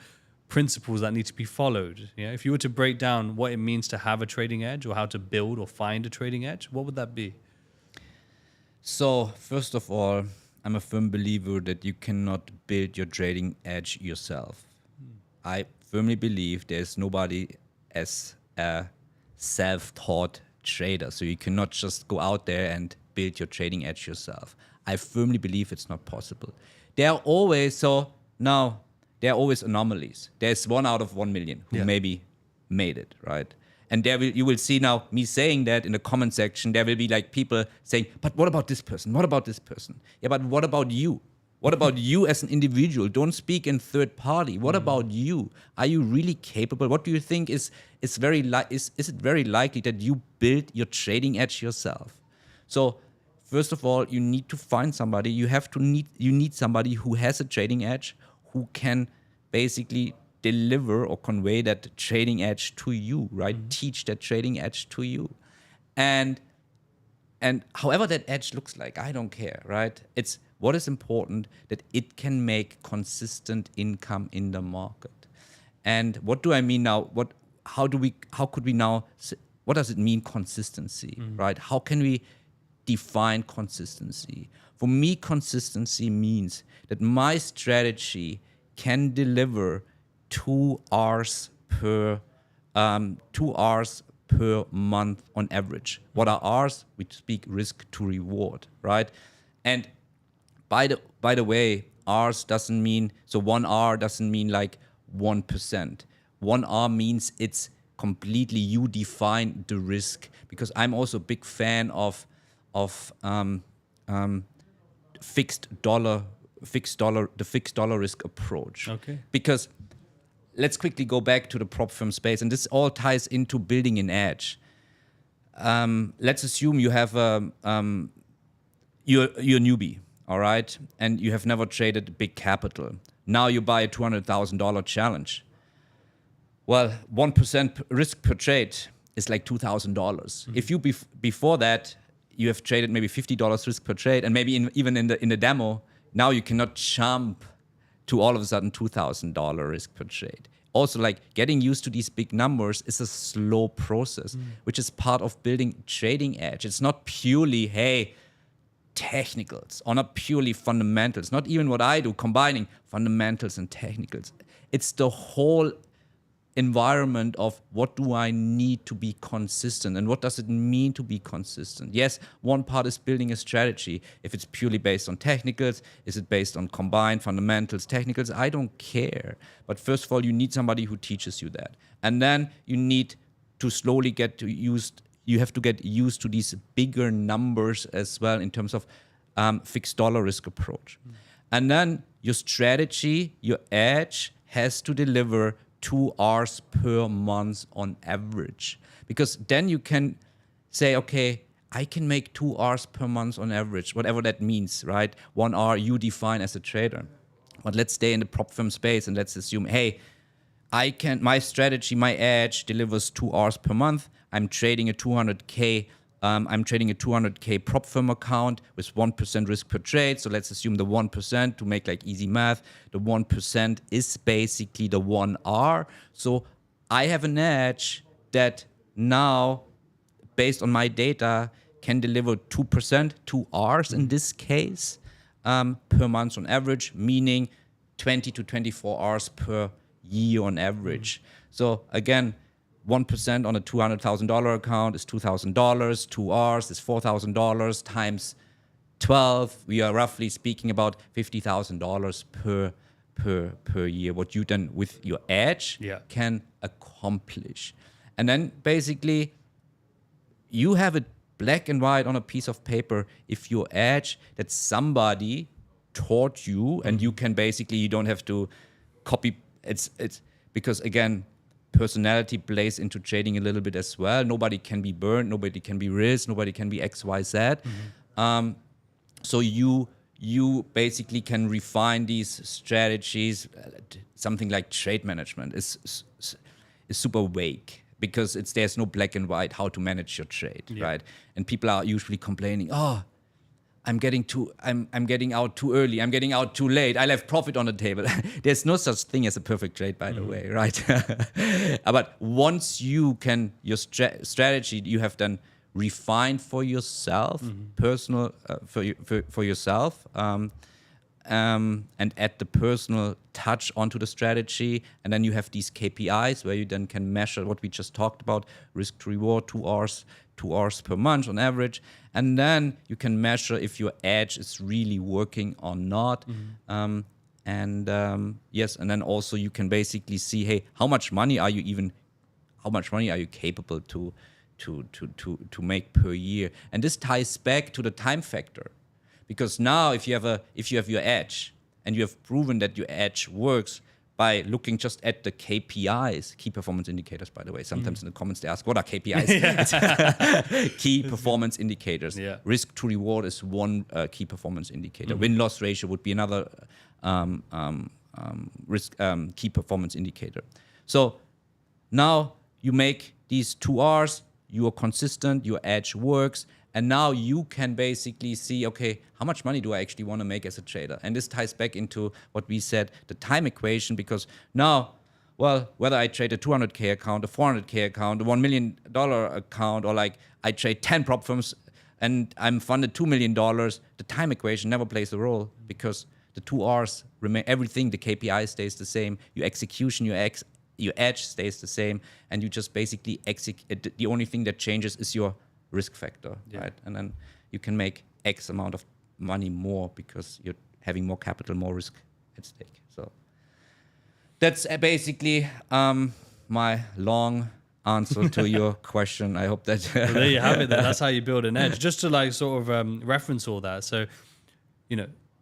principles that need to be followed. You know, if you were to break down what it means to have a trading edge or how to build or find a trading edge, what would that be? So first of all, I'm a firm believer that you cannot build your trading edge yourself. I firmly believe there's nobody as a self-taught trader. So you cannot just go out there and build your trading edge yourself. I firmly believe it's not possible. There are always anomalies. There's 1 out of 1 million who maybe made it, right? And you will see now me saying that in the comment section, there will be like people saying, but what about this person? What about this person? Yeah, but what about you? What about you as an individual? Don't speak in third party. What about you? Are you really capable? What do you think is it very likely that you build your trading edge yourself? So first of all, you need to find somebody. You need somebody who has a trading edge, who can basically deliver or convey that trading edge to you, right? Teach that trading edge to you. And however that edge looks like, I don't care, right? It's what is important that it can make consistent income in the market. And what do I mean now? What does it mean consistency, right? How can we define consistency? For me, consistency means that my strategy can deliver 2 hours per month on average. What are hours? We speak risk to reward, right? And by the way, hours doesn't mean, so 1 hour doesn't mean like 1%. 1 hour means it's completely, you define the risk, because I'm also a big fan of fixed dollar risk approach. Okay. Because let's quickly go back to the prop firm space, and this all ties into building an edge. Let's assume you have you're a newbie, all right, and you have never traded big capital. Now you buy a $200,000 challenge. Well, 1% risk per trade is like $2,000. If you before that you have traded maybe $50 risk per trade, and maybe even in the demo, now you cannot jump to all of a sudden $2,000 risk per trade. Also, like getting used to these big numbers is a slow process, which is part of building trading edge. It's not purely, hey, technicals, or not purely fundamentals, not even what I do, combining fundamentals and technicals. It's the whole environment of what do I need to be consistent, and what does it mean to be consistent? Yes, one part is building a strategy. If it's purely based on technicals, is it based on combined fundamentals, technicals? I don't care. But first of all, you need somebody who teaches you that. And then you need to slowly you have to get used to these bigger numbers as well in terms of fixed dollar risk approach. And then your strategy, your edge has to deliver 2 hours per month on average. Because then you can say, okay, I can make 2 hours per month on average, whatever that means, right? 1 hour you define as a trader. But let's stay in the prop firm space and let's assume, hey, my strategy, my edge delivers 2 hours per month. I'm trading a 200K prop firm account with 1% risk per trade. So let's assume the 1%, to make like easy math, the 1% is basically the 1 hour. So I have an edge that now, based on my data, can deliver 2%, 2 hours in this case, per month on average, meaning 20 to 24 hours per year on average. So again, 1% on a $200,000 account is $2,000. 2 hours is $4,000 times 12. We are roughly speaking about $50,000 per year. What you then with your edge can accomplish, and then basically you have it black and white on a piece of paper. If your edge that somebody taught you, and you can basically, you don't have to copy. It's because again, personality plays into trading a little bit as well. Nobody can be burned, nobody can be risked, nobody can be XYZ. So you basically can refine these strategies. Something like trade management is super vague, because there's no black and white how to manage your trade, right? And people are usually complaining, I'm getting out too early. I'm getting out too late. I left profit on the table. There's no such thing as a perfect trade, by the way, right? But once your strategy you have then refined for yourself, personal for yourself, and add the personal touch onto the strategy, and then you have these KPIs where you then can measure what we just talked about: risk to reward, 2 hours per month on average, and then you can measure if your edge is really working or not. Yes, and then also you can basically see, hey, how much money are you capable to make per year? And this ties back to the time factor, because now if you have your edge and you have proven that your edge works by looking just at the KPIs, key performance indicators, by the way. Sometimes in the comments they ask, what are KPIs? Key performance indicators. Yeah. Risk to reward is one key performance indicator. Win-loss ratio would be another key performance indicator. So now you make these 2 Rs, you are consistent, your edge works, and now you can basically see, okay, how much money do I actually want to make as a trader? And this ties back into what we said, the time equation, because now, well, whether I trade a 200K account, a 400K account, a $1 million account, or like I trade 10 prop firms and I'm funded $2 million, the time equation never plays a role, because the 2 Rs remain, everything, the KPI stays the same, your execution, your edge stays the same, and you just basically the only thing that changes is your risk factor, right? And then you can make X amount of money more because you're having more capital, more risk at stake. So that's basically my long answer to your question. I hope that well, there you have it. That's how you build an edge. Just to like sort of reference all that. So,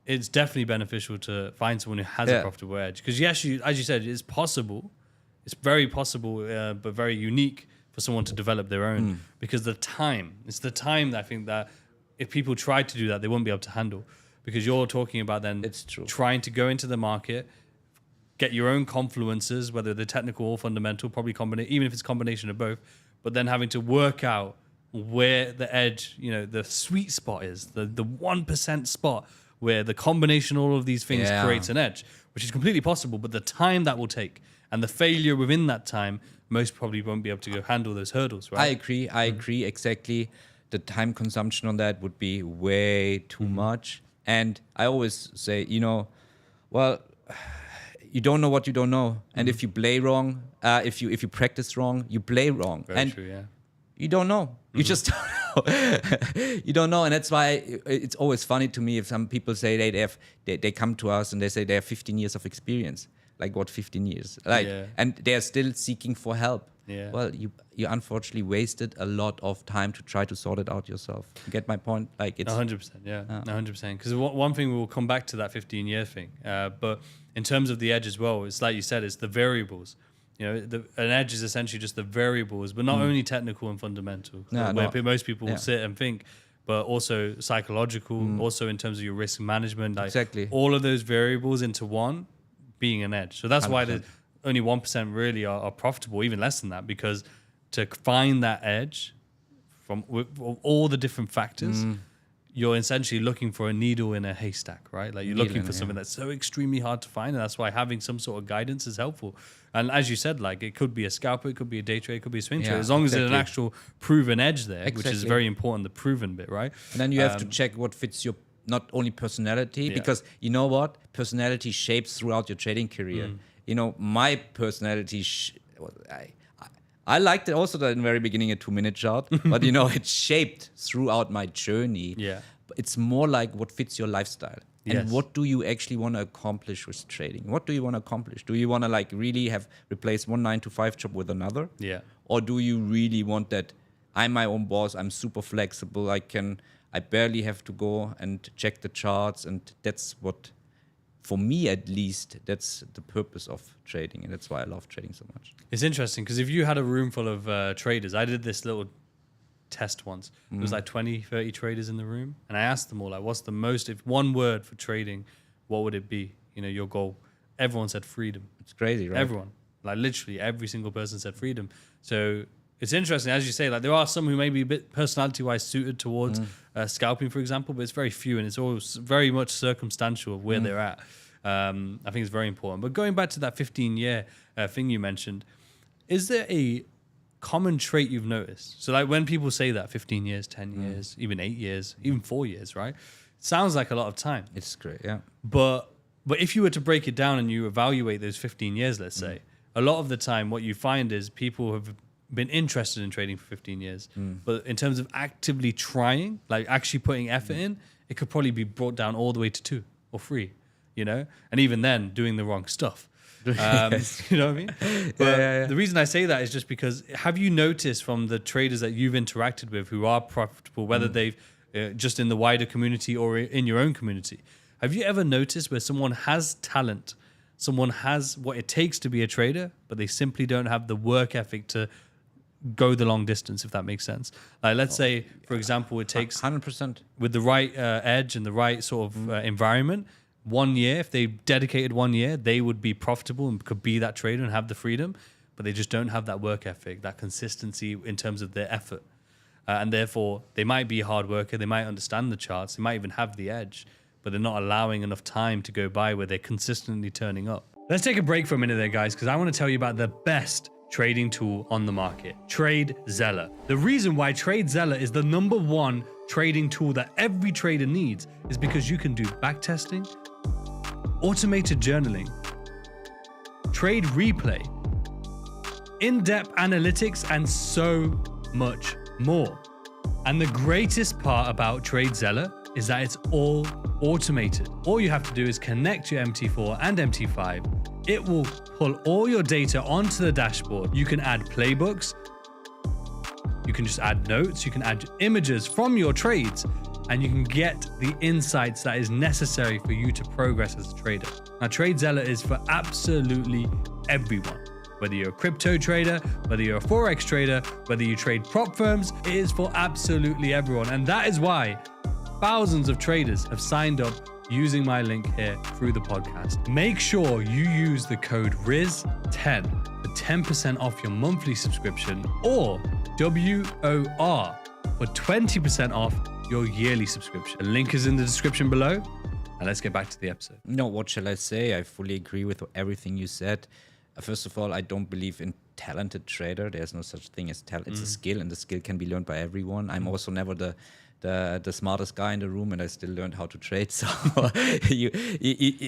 it's definitely beneficial to find someone who has a profitable edge, because yes, as you said, it's possible. It's very possible, but very unique for someone to develop their own, because it's the time that I think that if people tried to do that, they wouldn't be able to handle, because you're talking about then trying to go into the market, get your own confluences, whether they're technical or fundamental, probably even if it's a combination of both, but then having to work out where the edge, the sweet spot is, the 1% spot where the combination of all of these things creates an edge, which is completely possible, but the time that will take and the failure within that time, most probably won't be able to handle those hurdles, right? I agree exactly. The time consumption on that would be way too much. And I always say, well, you don't know what you don't know. And if you play wrong, if you practice wrong, you play wrong. Very true, yeah. You don't know. You just don't know. You don't know. And that's why it's always funny to me if some people say they come to us and they say they have 15 years of experience. Like, what 15 years? And they're still seeking for help. Yeah. Well, you unfortunately wasted a lot of time to try to sort it out yourself. You get my point? Like, it's 100%, yeah, 100%. Because one thing, we'll come back to that 15-year thing. But in terms of the edge as well, it's like you said, it's the variables. An edge is essentially just the variables, but not only technical and fundamental, where most people will sit and think, but also psychological, also in terms of your risk management. Like, exactly. All of those variables into one being an edge. So that's 100%. Why only 1% really are profitable, even less than that, because to find that edge from all the different factors, you're essentially looking for a needle in a haystack, right? Like, you're looking for something that's so extremely hard to find, and that's why having some sort of guidance is helpful. And as you said, like, it could be a scalper, it could be a day trade, it could be a swing trade, as long as there's an actual proven edge there, which is very important, the proven bit, right? And then you have to check what fits your not only personality, because you know what? Personality shapes throughout your trading career. My personality, I liked it also in the very beginning, a 2-minute chart, but it's shaped throughout my journey. Yeah. But it's more like what fits your lifestyle. And what do you actually want to accomplish with trading? What do you want to accomplish? Do you want to like really replace one 9-to-5 job with another? Yeah. Or do you really want that I'm my own boss, I'm super flexible, I barely have to go and check the charts, and that's what, for me at least, that's the purpose of trading, and that's why I love trading so much. It's interesting, because if you had a room full of traders, I did this little test once. There was like 20, 30 traders in the room, and I asked them all, like, what's the most, if one word for trading, what would it be? Your goal. Everyone said freedom. It's crazy, right? Everyone. Like literally every single person said freedom. So it's interesting, as you say, like there are some who may be a bit personality-wise suited towards scalping, for example, but it's very few, and it's always very much circumstantial of where they're at. I think it's very important. But going back to that 15-year thing you mentioned, is there a common trait you've noticed? So like when people say that 15 years, 10 years, even 8 years, even 4 years, right? It sounds like a lot of time. It's great, yeah. But if you were to break it down and you evaluate those 15 years, let's say, a lot of the time what you find is people have been interested in trading for 15 years. But in terms of actively trying, like actually putting effort in, it could probably be brought down all the way to 2 or 3, you know? And even then, doing the wrong stuff. Yes. You know what I mean? But the reason I say that is just because have you noticed from the traders that you've interacted with who are profitable, whether they've just in the wider community or in your own community, have you ever noticed where someone has talent, someone has what it takes to be a trader, but they simply don't have the work ethic to go the long distance, if that makes sense? Like let's say, for example, it takes 100%. with the right edge and the right sort of environment, 1 year, if they dedicated 1 year, they would be profitable and could be that trader and have the freedom, but they just don't have that work ethic, that consistency in terms of their effort. And therefore, they might be a hard worker, they might understand the charts, they might even have the edge, but they're not allowing enough time to go by where they're consistently turning up. Let's take a break for a minute there, guys, because I want to tell you about the best trading tool on the market, TradeZeller. The reason why TradeZeller is the #1 trading tool that every trader needs is because you can do backtesting, automated journaling, trade replay, in-depth analytics, and so much more. And the greatest part about TradeZeller is that it's all automated. All you have to do is connect your MT4 and MT5. It will pull all your data onto the dashboard. You can add playbooks, you can just add notes, you can add images from your trades, and you can get the insights that is necessary for you to progress as a trader. Now, TradeZeller is for absolutely everyone. Whether you're a crypto trader, whether you're a Forex trader, whether you trade prop firms, it is for absolutely everyone. And that is why thousands of traders have signed up using my link here through the podcast. Make sure you use the code RIZ10 for 10% off your monthly subscription, or WOR for 20% off your yearly subscription. The link is in the description below. And let's get back to the episode. No, what shall I say? I fully agree with everything you said. First of all, I don't believe in talented trader. There's no such thing as talent. It's a skill, and the skill can be learned by everyone. I'm also never the smartest guy in the room, and I still learned how to trade. So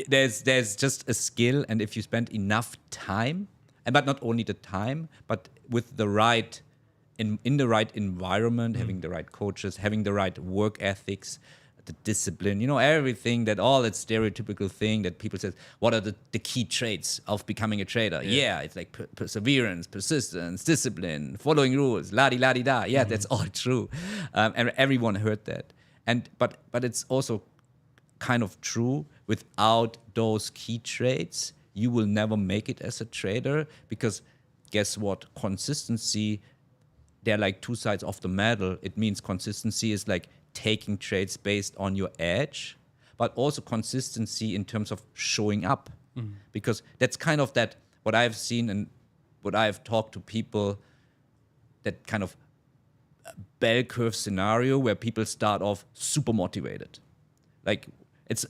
there's just a skill, and if you spend enough time, but not only the time, but with the right in the right environment, having the right coaches, having the right work ethics, the discipline, everything all that stereotypical thing that people say, what are the key traits of becoming a trader? Yeah, it's like perseverance, persistence, discipline, following rules, la-di-la-di-da. Yeah, that's all true. And everyone heard that. But it's also kind of true. Without those key traits, you will never make it as a trader, because guess what? Consistency, they're like two sides of the medal. It means consistency is like taking trades based on your edge, but also consistency in terms of showing up. Because that's kind of what I've seen and what I've talked to people, that kind of bell curve scenario where people start off super motivated. Like it's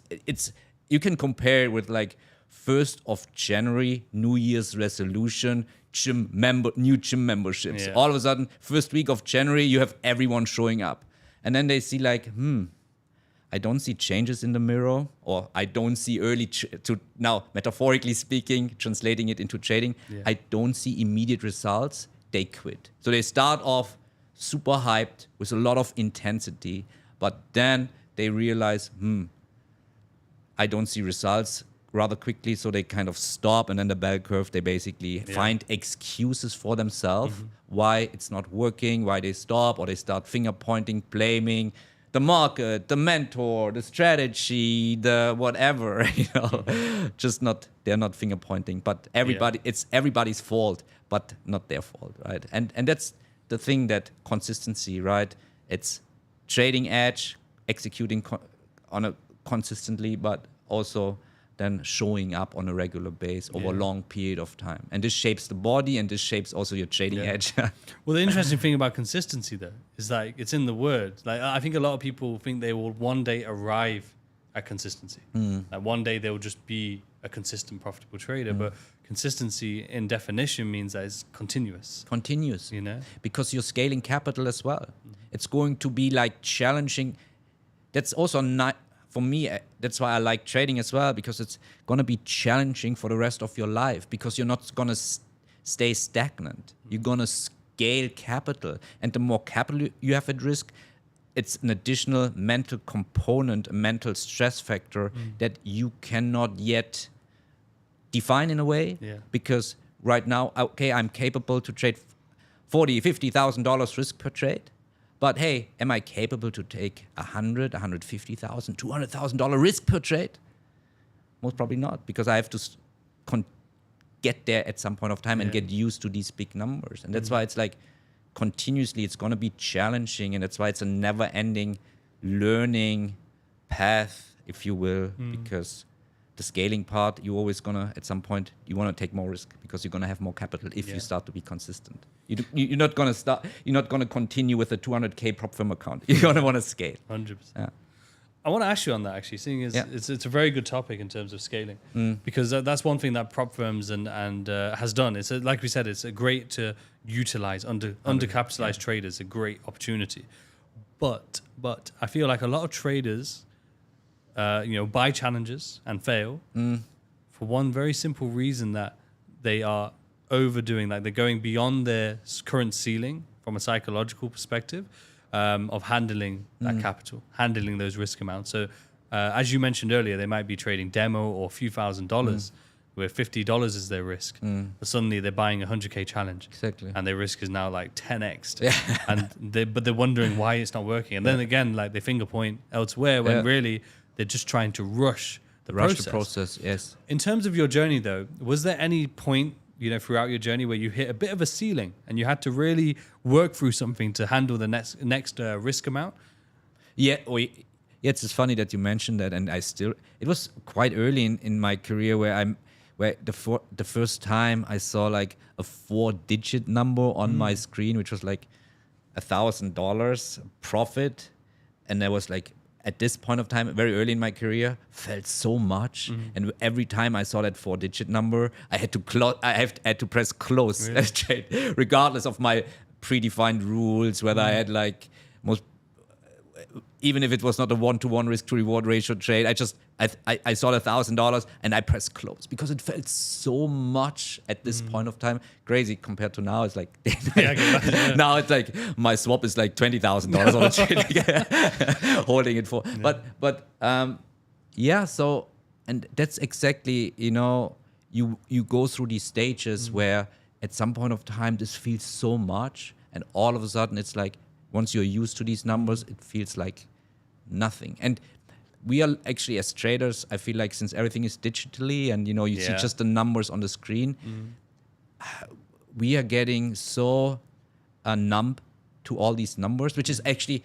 you can compare it with like 1st of January, New Year's resolution, new gym memberships. All of a sudden, first week of January, you have everyone showing up. And then they see like, I don't see changes in the mirror, or I don't see now, metaphorically speaking, translating it into trading, I don't see immediate results. They quit. So they start off super hyped with a lot of intensity, but then they realize, I don't see results rather quickly, so they kind of stop, and then the bell curve, they basically find excuses for themselves why it's not working, why they stop, or they start finger pointing, blaming the market, the mentor, the strategy, the whatever, they're not finger pointing, but it's everybody's fault, but not their fault, right? And that's the thing, that consistency, right? It's trading edge, executing on a consistently, but also than showing up on a regular base over a long period of time. And this shapes the body, and this shapes also your trading edge. Well, the interesting thing about consistency, though, is like it's in the word. Like I think a lot of people think they will one day arrive at consistency. Like one day they'll just be a consistent, profitable trader. But consistency, in definition, means that it's continuous. Continuous, You know, because you're scaling capital as well. It's going to be like challenging. That's also not for me. That's why I like trading as well, because it's going to be challenging for the rest of your life, because you're not going to stay stagnant. You're going to scale capital, and the more capital you have at risk, it's an additional mental component, a mental stress factor that you cannot yet define in a way. Because right now, okay, I'm capable to trade $40,000, $50,000 risk per trade. But hey, am I capable to take $100,000, $150,000, $200,000 risk per trade? Most probably not, because I have to get there at some point of time and get used to these big numbers. And that's why it's like continuously it's going to be challenging, and that's why it's a never-ending learning path, if you will, because the scaling part, you're always going to, at some point, you want to take more risk because you're going to have more capital if you start to be consistent. You're not going to continue with a 200K prop firm account. You're going to want to scale. 100%. Yeah. I want to ask you on that, actually, seeing as it's a very good topic in terms of scaling, because that's one thing that prop firms and has done. It's like we said, it's a great to utilize undercapitalized traders, a great opportunity. But I feel like a lot of traders, buy challenges and fail for one very simple reason, that they are overdoing, like they're going beyond their current ceiling from a psychological perspective. Of handling that capital, handling those risk amounts. So, as you mentioned earlier, they might be trading demo or a few $1,000s, where $50 is their risk, but suddenly they're buying a 100K challenge, and their risk is now like 10x, but they're wondering why it's not working. And then again, like they finger point elsewhere when really they're just trying to rush the process. Yes. In terms of your journey, though, was there any point throughout your journey where you hit a bit of a ceiling and you had to really work through something to handle the next risk amount? It's funny that you mentioned that, and it was quite early in my career where the first time I saw like a 4-digit number on my screen, which was like $1,000 profit, and there was like, at this point of time, very early in my career, felt so much. And every time I saw that 4-digit number, I had to press close, regardless of my predefined rules, whether I had like even if it was not a 1-to-1 risk to reward ratio trade, I saw the $1,000 and I pressed close because it felt so much at this point of time. Crazy compared to now. It's like now it's like my swap is like $20,000 on the trade, holding it for. Yeah. So, and that's exactly, you go through these stages where at some point of time this feels so much, and all of a sudden it's like, once you're used to these numbers, it feels like nothing. And we are actually, as traders, I feel like, since everything is digitally and you see just the numbers on the screen, we are getting so numb to all these numbers, which is actually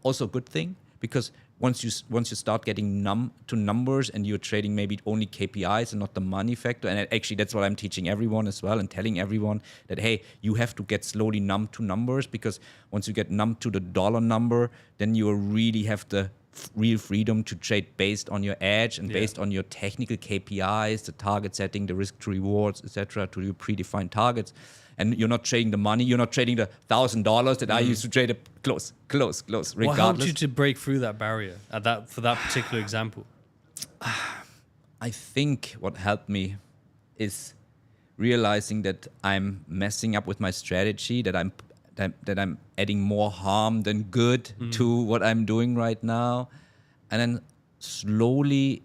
also a good thing, because once you start getting numb to numbers and you're trading maybe only KPIs and not the money factor, and actually that's what I'm teaching everyone as well, and telling everyone that, hey, you have to get slowly numb to numbers, because once you get numb to the dollar number, then you really have the real freedom to trade based on your edge and based on your technical KPIs, the target setting, the risk to rewards, etc., to your predefined targets. And you're not trading the money. You're not trading the $1,000 that I used to trade close, regardless. What helped you to break through that barrier for that particular example? I think what helped me is realizing that I'm messing up with my strategy, that I'm adding more harm than good to what I'm doing right now, and then slowly,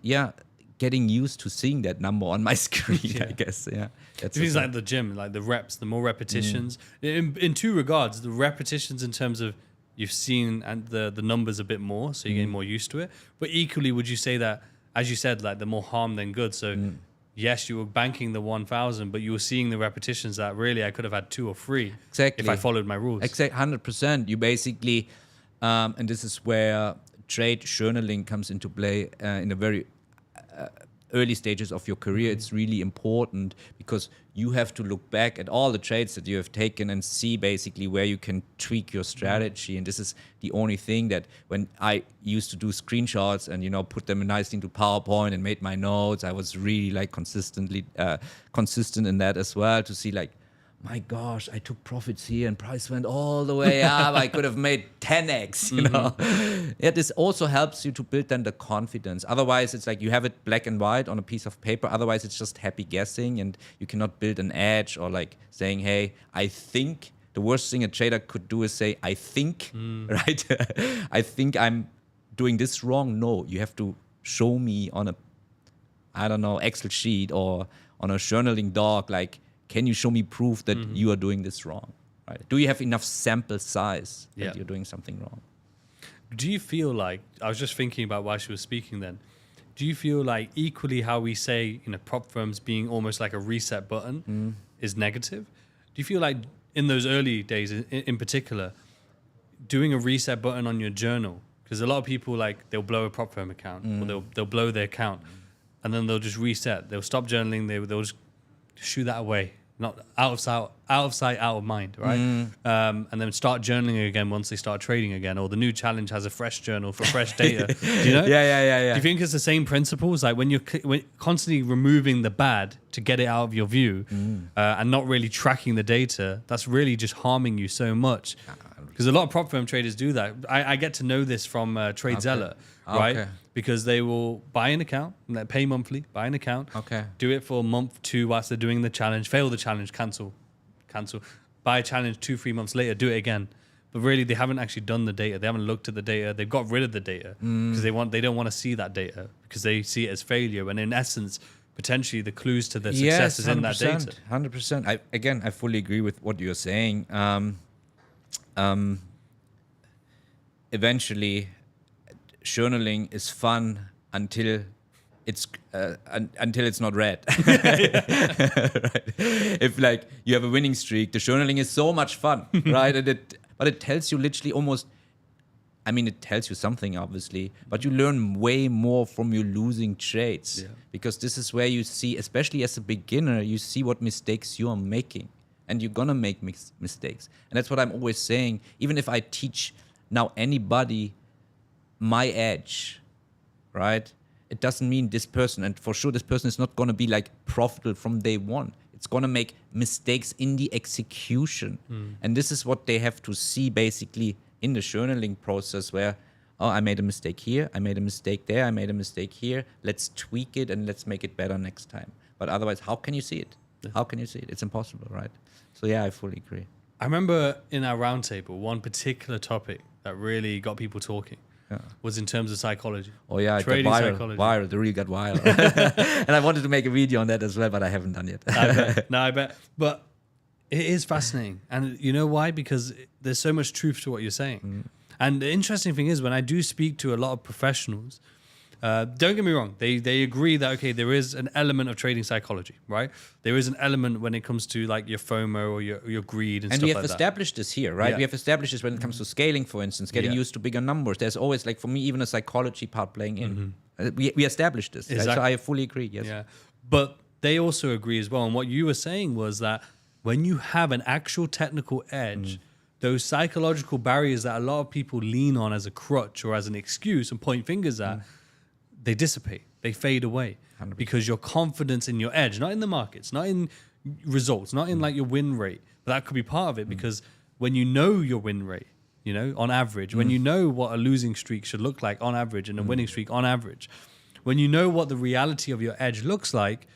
getting used to seeing that number on my screen, I guess. Yeah. It feels like the gym, like the reps, the more repetitions. In two regards, the repetitions in terms of you've seen and the numbers a bit more, so you're getting more used to it. But equally, would you say that, as you said, like the more harm than good? So yes, you were banking the 1,000, but you were seeing the repetitions that really I could have had 2 or 3 if I followed my rules. Exactly, 100%. You basically, and this is where trade journaling comes into play in a very early stages of your career, it's really important because you have to look back at all the trades that you have taken and see basically where you can tweak your strategy. And this is the only thing that when I used to do screenshots and, put them nicely into PowerPoint and made my notes, I was really like consistent in that as well, to see like, my gosh, I took profits here and price went all the way up. I could have made 10x, Yeah, this also helps you to build then the confidence. Otherwise, it's like you have it black and white on a piece of paper. Otherwise, it's just happy guessing and you cannot build an edge or like saying, hey, I think. The worst thing a trader could do is say, I think, right? I think I'm doing this wrong. No, you have to show me on a, Excel sheet or on a journaling doc, like, can you show me proof that you are doing this wrong? Right? Do you have enough sample size that you're doing something wrong? Do you feel like, I was just thinking about while she was speaking then, do you feel like equally how we say, prop firms being almost like a reset button is negative? Do you feel like in those early days in particular, doing a reset button on your journal, because a lot of people like they'll blow a prop firm account or they'll blow their account and then they'll just reset. They'll stop journaling. They'll just shoo that away, not out of sight, out of mind, right? And then start journaling again once they start trading again, or the new challenge has a fresh journal for fresh data. Do you know? Yeah. Do you think it's the same principles? Like when you're constantly removing the bad to get it out of your view and not really tracking the data, that's really just harming you so much. Because a lot of prop firm traders do that. I get to know this from TradeZeller, right? Okay. Because they will buy an account, pay monthly, buy an account, do it for a month, 2 whilst they're doing the challenge, fail the challenge, cancel, buy a challenge 2-3 months later, do it again. But really, they haven't actually done the data. They haven't looked at the data. They've got rid of the data because they don't want to see that data because they see it as failure. And in essence, potentially the clues to their success is in that data. 100%. I fully agree with what you're saying. Eventually, journaling is fun until it's not read. Right? If like you have a winning streak, the journaling is so much fun, right? But it tells you literally almost. I mean, it tells you something, obviously, but you learn way more from your losing trades because this is where you see, especially as a beginner, you see what mistakes you are making, and you're gonna make mistakes. And that's what I'm always saying. Even if I teach now anybody my edge, right? It doesn't mean this person, and for sure this person is not going to be like profitable from day one. It's going to make mistakes in the execution. And this is what they have to see basically in the journaling process where, oh, I made a mistake here, I made a mistake there, I made a mistake here. Let's tweak it and let's make it better next time. But otherwise, how can you see it? How can you see it? It's impossible, right? So yeah, I fully agree. I remember in our roundtable, one particular topic that really got people talking was in terms of psychology. Oh yeah, trading viral. Viral. The reel got viral. And I wanted to make a video on that as well, but I haven't done yet. I bet. But it is fascinating. And you know why? Because there's so much truth to what you're saying. And the interesting thing is when I do speak to a lot of professionals, don't get me wrong, they agree that, okay, there is an element of trading psychology, right? There is an element when it comes to like your FOMO or your greed and stuff like that. And we have established this here, right? We have established this when it comes to scaling, for instance, getting used to bigger numbers. There's always, like for me, even a psychology part playing in. We established this, exactly. Right? So I fully agree, yes. Yeah. But they also agree as well. And what you were saying was that when you have an actual technical edge, those psychological barriers that a lot of people lean on as a crutch or as an excuse and point fingers at, they dissipate, they fade away 100%. Because your confidence in your edge, not in the markets, not in results, not in like your win rate, but that could be part of it because when you know your win rate, you know, on average, when you know what a losing streak should look like on average and a winning streak on average, when you know what the reality of your edge looks like,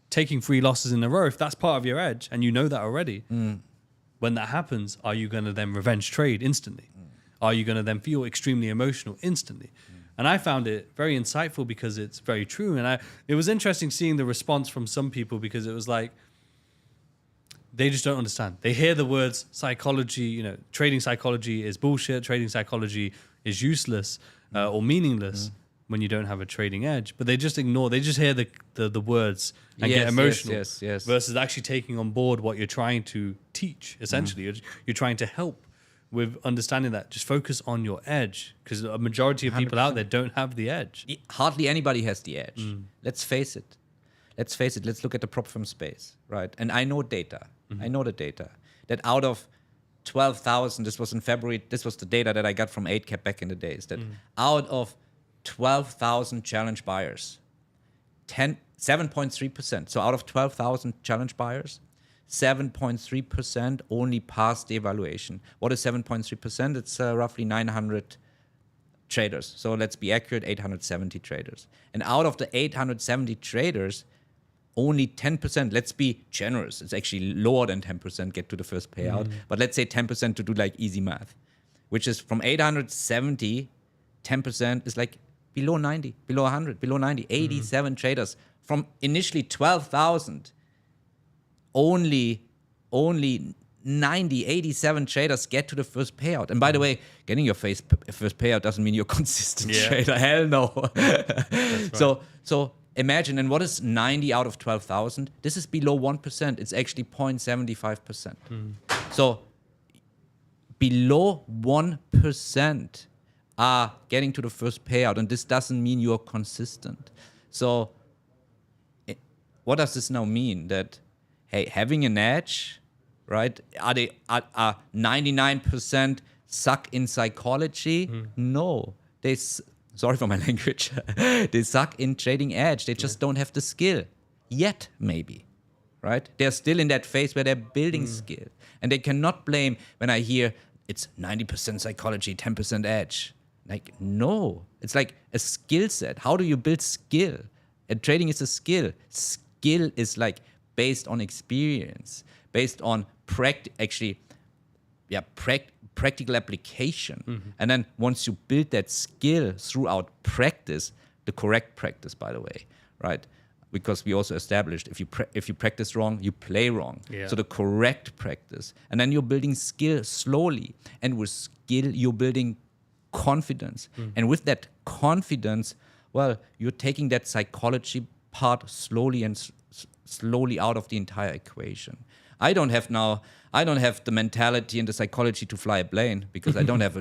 taking 3 losses in a row, if that's part of your edge and you know that already, when that happens, are you going to then revenge trade instantly? Are you going to then feel extremely emotional instantly? And I found it very insightful because it's very true. And it was interesting seeing the response from some people because it was like, they just don't understand. They hear the words psychology, you know, trading psychology is bullshit, trading psychology is useless or meaningless when you don't have a trading edge. But they just ignore, they just hear the words and get emotional yes. versus actually taking on board what you're trying to teach, essentially. You're trying to help with understanding that just focus on your edge, because a majority of people out there don't have the edge. Hardly anybody has the edge. Let's face it. Let's look at the prop firm space, right? And I know data. I know the data. That out of 12,000, this was in February, this was the data that I got from 8cap back in the days, that out of 12,000 challenge buyers, 7.3%. So out of 12,000 challenge buyers, 7.3% only passed the evaluation. What is 7.3%? It's roughly 900 traders. So let's be accurate, 870 traders. And out of the 870 traders, only 10%, let's be generous, it's actually lower than 10% get to the first payout, but let's say 10% to do like easy math, which is from 870, 10% is like below 90, below 100, below 90, 87 traders. From initially 12,000, only 87 traders get to the first payout. And by the way, getting your first payout doesn't mean you're a consistent trader. Hell no. Right. So imagine, and what is 90 out of 12,000? This is below 1%. It's actually 0.75%. So below 1% are getting to the first payout. And this doesn't mean you're consistent. So what does this now mean? That, hey, having an edge, right? Are 99% suck in psychology? No. Sorry for my language. They suck in trading edge. They just don't have the skill yet, maybe, right? They're still in that phase where they're building skill. And they cannot blame when I hear it's 90% psychology, 10% edge. Like, no. It's like a skill set. How do you build skill? And trading is a skill. Skill is like based on experience, based on practical application. And then once you build that skill throughout practice, the correct practice, by the way, right? Because we also established if you practice wrong, you play wrong. So the correct practice. And then you're building skill slowly. And with skill, you're building confidence. And with that confidence, well, you're taking that psychology part slowly out of the entire equation. I don't have the mentality and the psychology to fly a plane because I don't have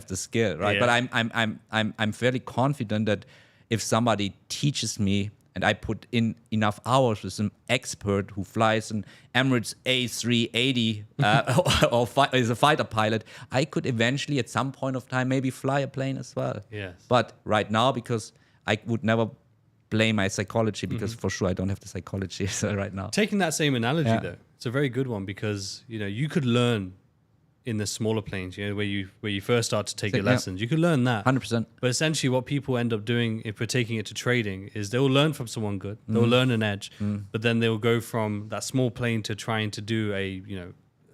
the skill, right? But I'm fairly confident that if somebody teaches me and I put in enough hours with an expert who flies an Emirates A380 or is a fighter pilot, I could eventually at some point of time maybe fly a plane as well. But right now, because I would never blame my psychology, because for sure I don't have the psychology right now. Taking that same analogy though, it's a very good one, because you could learn in the smaller planes, where you first start to take your lessons. You could learn that 100%. But essentially what people end up doing if we're taking it to trading is they'll learn from someone good, they'll learn an edge, but then they'll go from that small plane to trying to do a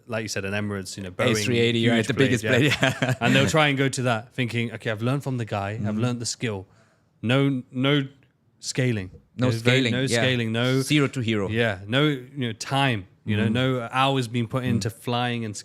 like you said, an Emirates, Boeing A380, right, the biggest plane. And they'll try and go to that thinking, okay, I've learned from the guy, I've learned the skill. No scaling. No scaling. No scaling. No zero to hero. Yeah. No time. No hours being put into flying and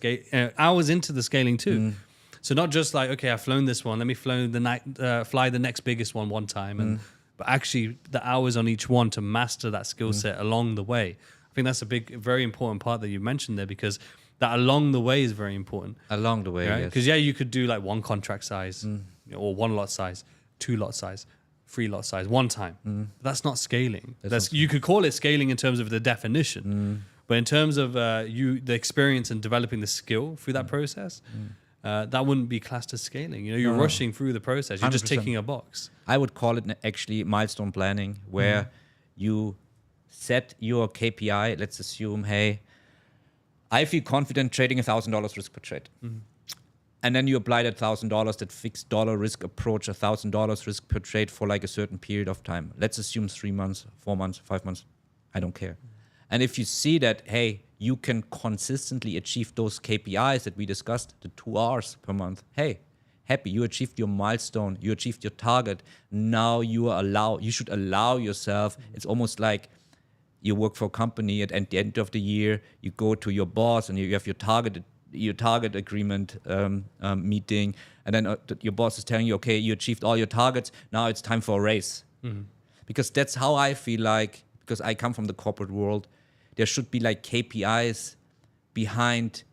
hours into the scaling too. So not just like, okay, I've flown this one, let me fly the next biggest one time, but actually the hours on each one to master that skill set along the way. I think that's a very important part that you mentioned there, because that along the way is very important. Along the way, right? yes. Because you could do like one contract size, or one lot size, two lot size, 3 lot size, one time. But that's not scaling. You could call it scaling in terms of the definition, but in terms of the experience and developing the skill through that process, that wouldn't be classed as scaling. You're rushing through the process. You're 100%. just ticking a box. I would call it actually milestone planning, where you set your KPI. Let's assume, hey, I feel confident trading $1,000 risk per trade. And then you apply that $1,000, that fixed dollar risk approach, $1,000 risk per trade for like a certain period of time. Let's assume 3 months, 4 months, 5 months. I don't care. And if you see that, hey, you can consistently achieve those KPIs that we discussed, the 2 hours per month, hey, happy, you achieved your milestone, you achieved your target. Now you should allow yourself. It's almost like you work for a company, at the end of the year, you go to your boss and you have your target agreement meeting, and then your boss is telling you, okay, you achieved all your targets, now it's time for a raise. Because that's how I feel like, because I come from the corporate world, there should be like KPIs behind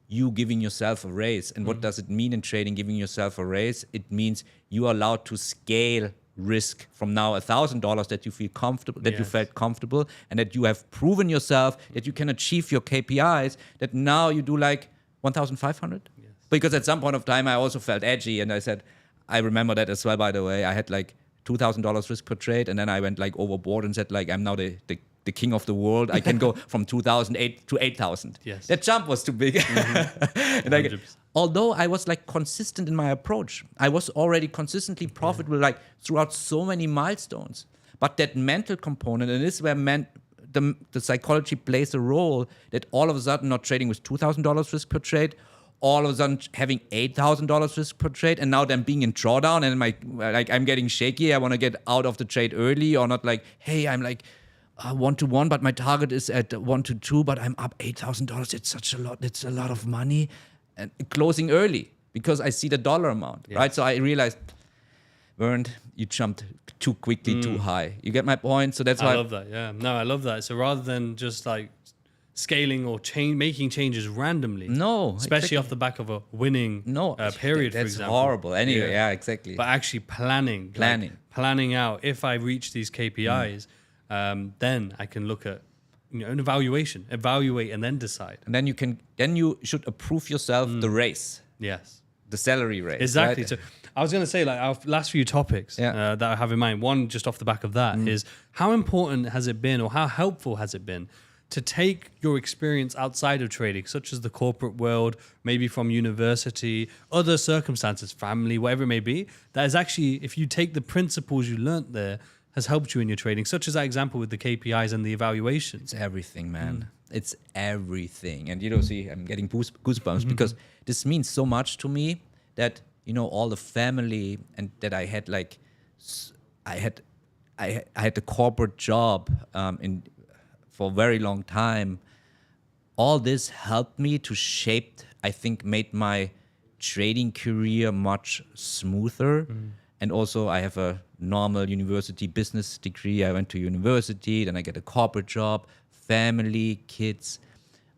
you giving yourself a raise. And what does it mean in trading, giving yourself a raise? It means you are allowed to scale risk from now $1,000 that you feel comfortable, that you felt comfortable, and that you have proven yourself that you can achieve your KPIs, that now you do like 1,500. Yes. Because at some point of time, I also felt edgy, and I said, I remember that as well, by the way. I had like $2,000 risk per trade, and then I went like overboard and said like, I'm now the king of the world. I can go from 2,008 to 8,000. Yes. That jump was too big. And like, although I was like consistent in my approach, I was already consistently profitable like throughout so many milestones. But that mental component, and this is where the psychology plays a role, that all of a sudden not trading with $2,000 risk per trade, all of a sudden having $8,000 risk per trade, and now then being in drawdown, and I'm getting shaky. I want to get out of the trade early, or not like, hey, I'm like 1-to-1, but my target is at 1-to-2, but I'm up $8,000. It's such a lot. It's a lot of money, and closing early because I see the dollar amount, right? So I realized, Bernd, you jumped too quickly, too high. You get my point? So that's why I love that. Yeah, no, I love that. So rather than just like scaling or making changes randomly, especially off the back of a winning period, for example. That's horrible. Anyway, yeah, exactly. But actually planning out, if I reach these KPIs, then I can look at an evaluate and then decide. And then you should approve yourself the race. Yes. The salary race. Exactly. Right? So I was going to say, like, our last few topics that I have in mind, one just off the back of that is, how important has it been, or how helpful has it been to take your experience outside of trading, such as the corporate world, maybe from university, other circumstances, family, whatever it may be, that is actually, if you take the principles you learnt there, has helped you in your trading, such as that example with the KPIs and the evaluations? It's everything, man. It's everything. And see, I'm getting goosebumps because this means so much to me that, all the family, and that I had like, I had the corporate job for a very long time. All this helped me to shape, I think, made my trading career much smoother. And also I have a normal university business degree. I went to university, then I get a corporate job, family, kids.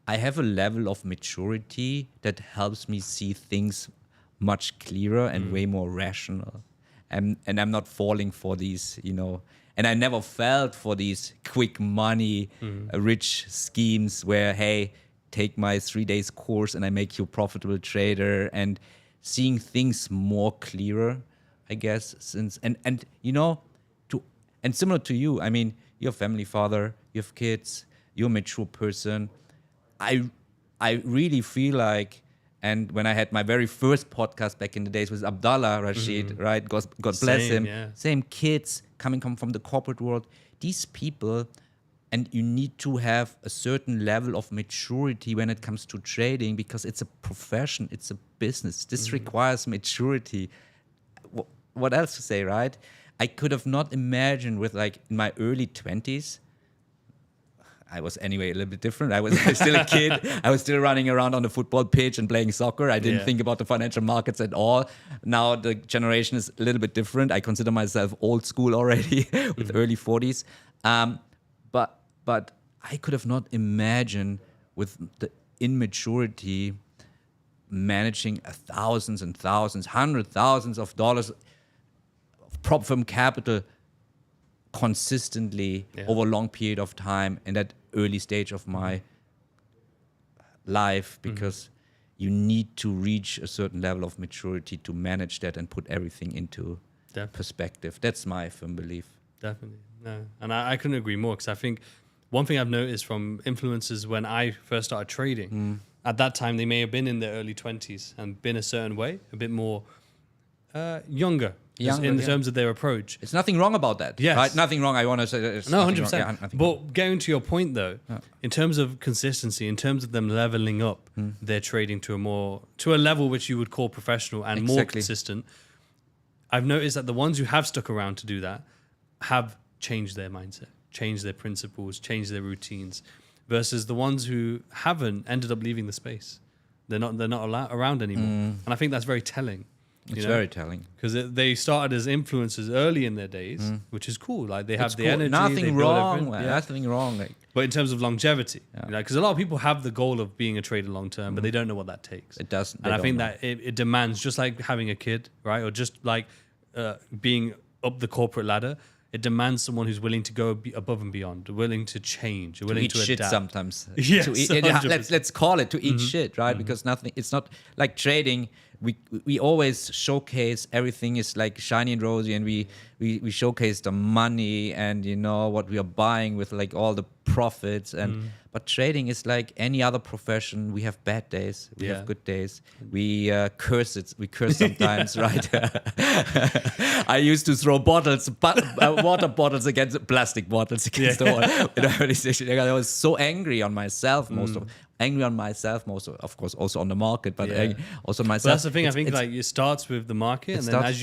I have a level of maturity that helps me see things much clearer and way more rational. And I'm not falling for these, and I never felt for these quick money, rich schemes where, hey, take my 3 days course and I make you a profitable trader, and seeing things more clearer, I guess, and similar to you, I mean, you're a family father, you have kids, you're a mature person. I really feel like, and when I had my very first podcast back in the days with Abdallah Rashid, right? God bless him. Yeah. Same kids coming from the corporate world. These people, and you need to have a certain level of maturity when it comes to trading, because it's a profession, it's a business. This requires maturity. What else to say, right? I could have not imagined with, like, in my early 20s, I was anyway a little bit different. I was still a kid. I was still running around on the football pitch and playing soccer. I didn't think about the financial markets at all. Now the generation is a little bit different. I consider myself old school already with early 40s. But I could have not imagined with the immaturity managing thousands and thousands, hundred thousands of dollars of prop firm capital consistently over a long period of time in that early stage of my life, because you need to reach a certain level of maturity to manage that and put everything into perspective. That's my firm belief. Definitely. No. And I couldn't agree more, because I think one thing I've noticed from influencers when I first started trading, at that time they may have been in their early 20s and been a certain way, a bit more younger in terms of their approach. It's nothing wrong about that. Yes. Right? Nothing wrong. I want to say that. No, 100%. But getting to your point, though, in terms of consistency, in terms of them leveling up their trading to a level which you would call professional and more consistent, I've noticed that the ones who have stuck around to do that have changed their mindset, changed their principles, changed their routines, versus the ones who haven't ended up leaving the space. They're not around anymore. And I think that's very telling. It's very telling. Because they started as influencers early in their days, which is cool. Like they have the energy. Nothing they wrong. Nothing wrong. Like, but in terms of longevity, because a lot of people have the goal of being a trader long term, but they don't know what that takes. It doesn't. And I think that it demands, just like having a kid, right, or just like being up the corporate ladder. It demands someone who's willing to go above and beyond, willing to change, willing to eat shit adapt. Sometimes. Yes, let's call it to eat shit, right? Because nothing. It's not like trading. We always showcase everything is like shiny and rosy, and we showcase the money and what we are buying with like all the profits and. But trading is like any other profession. We have bad days. We have good days. We curse it. We curse sometimes, right? I used to throw water bottles against plastic bottles against the wall. I was so angry on myself of course, also on the market, but also myself. But that's the thing. I think like it starts with the market, and then as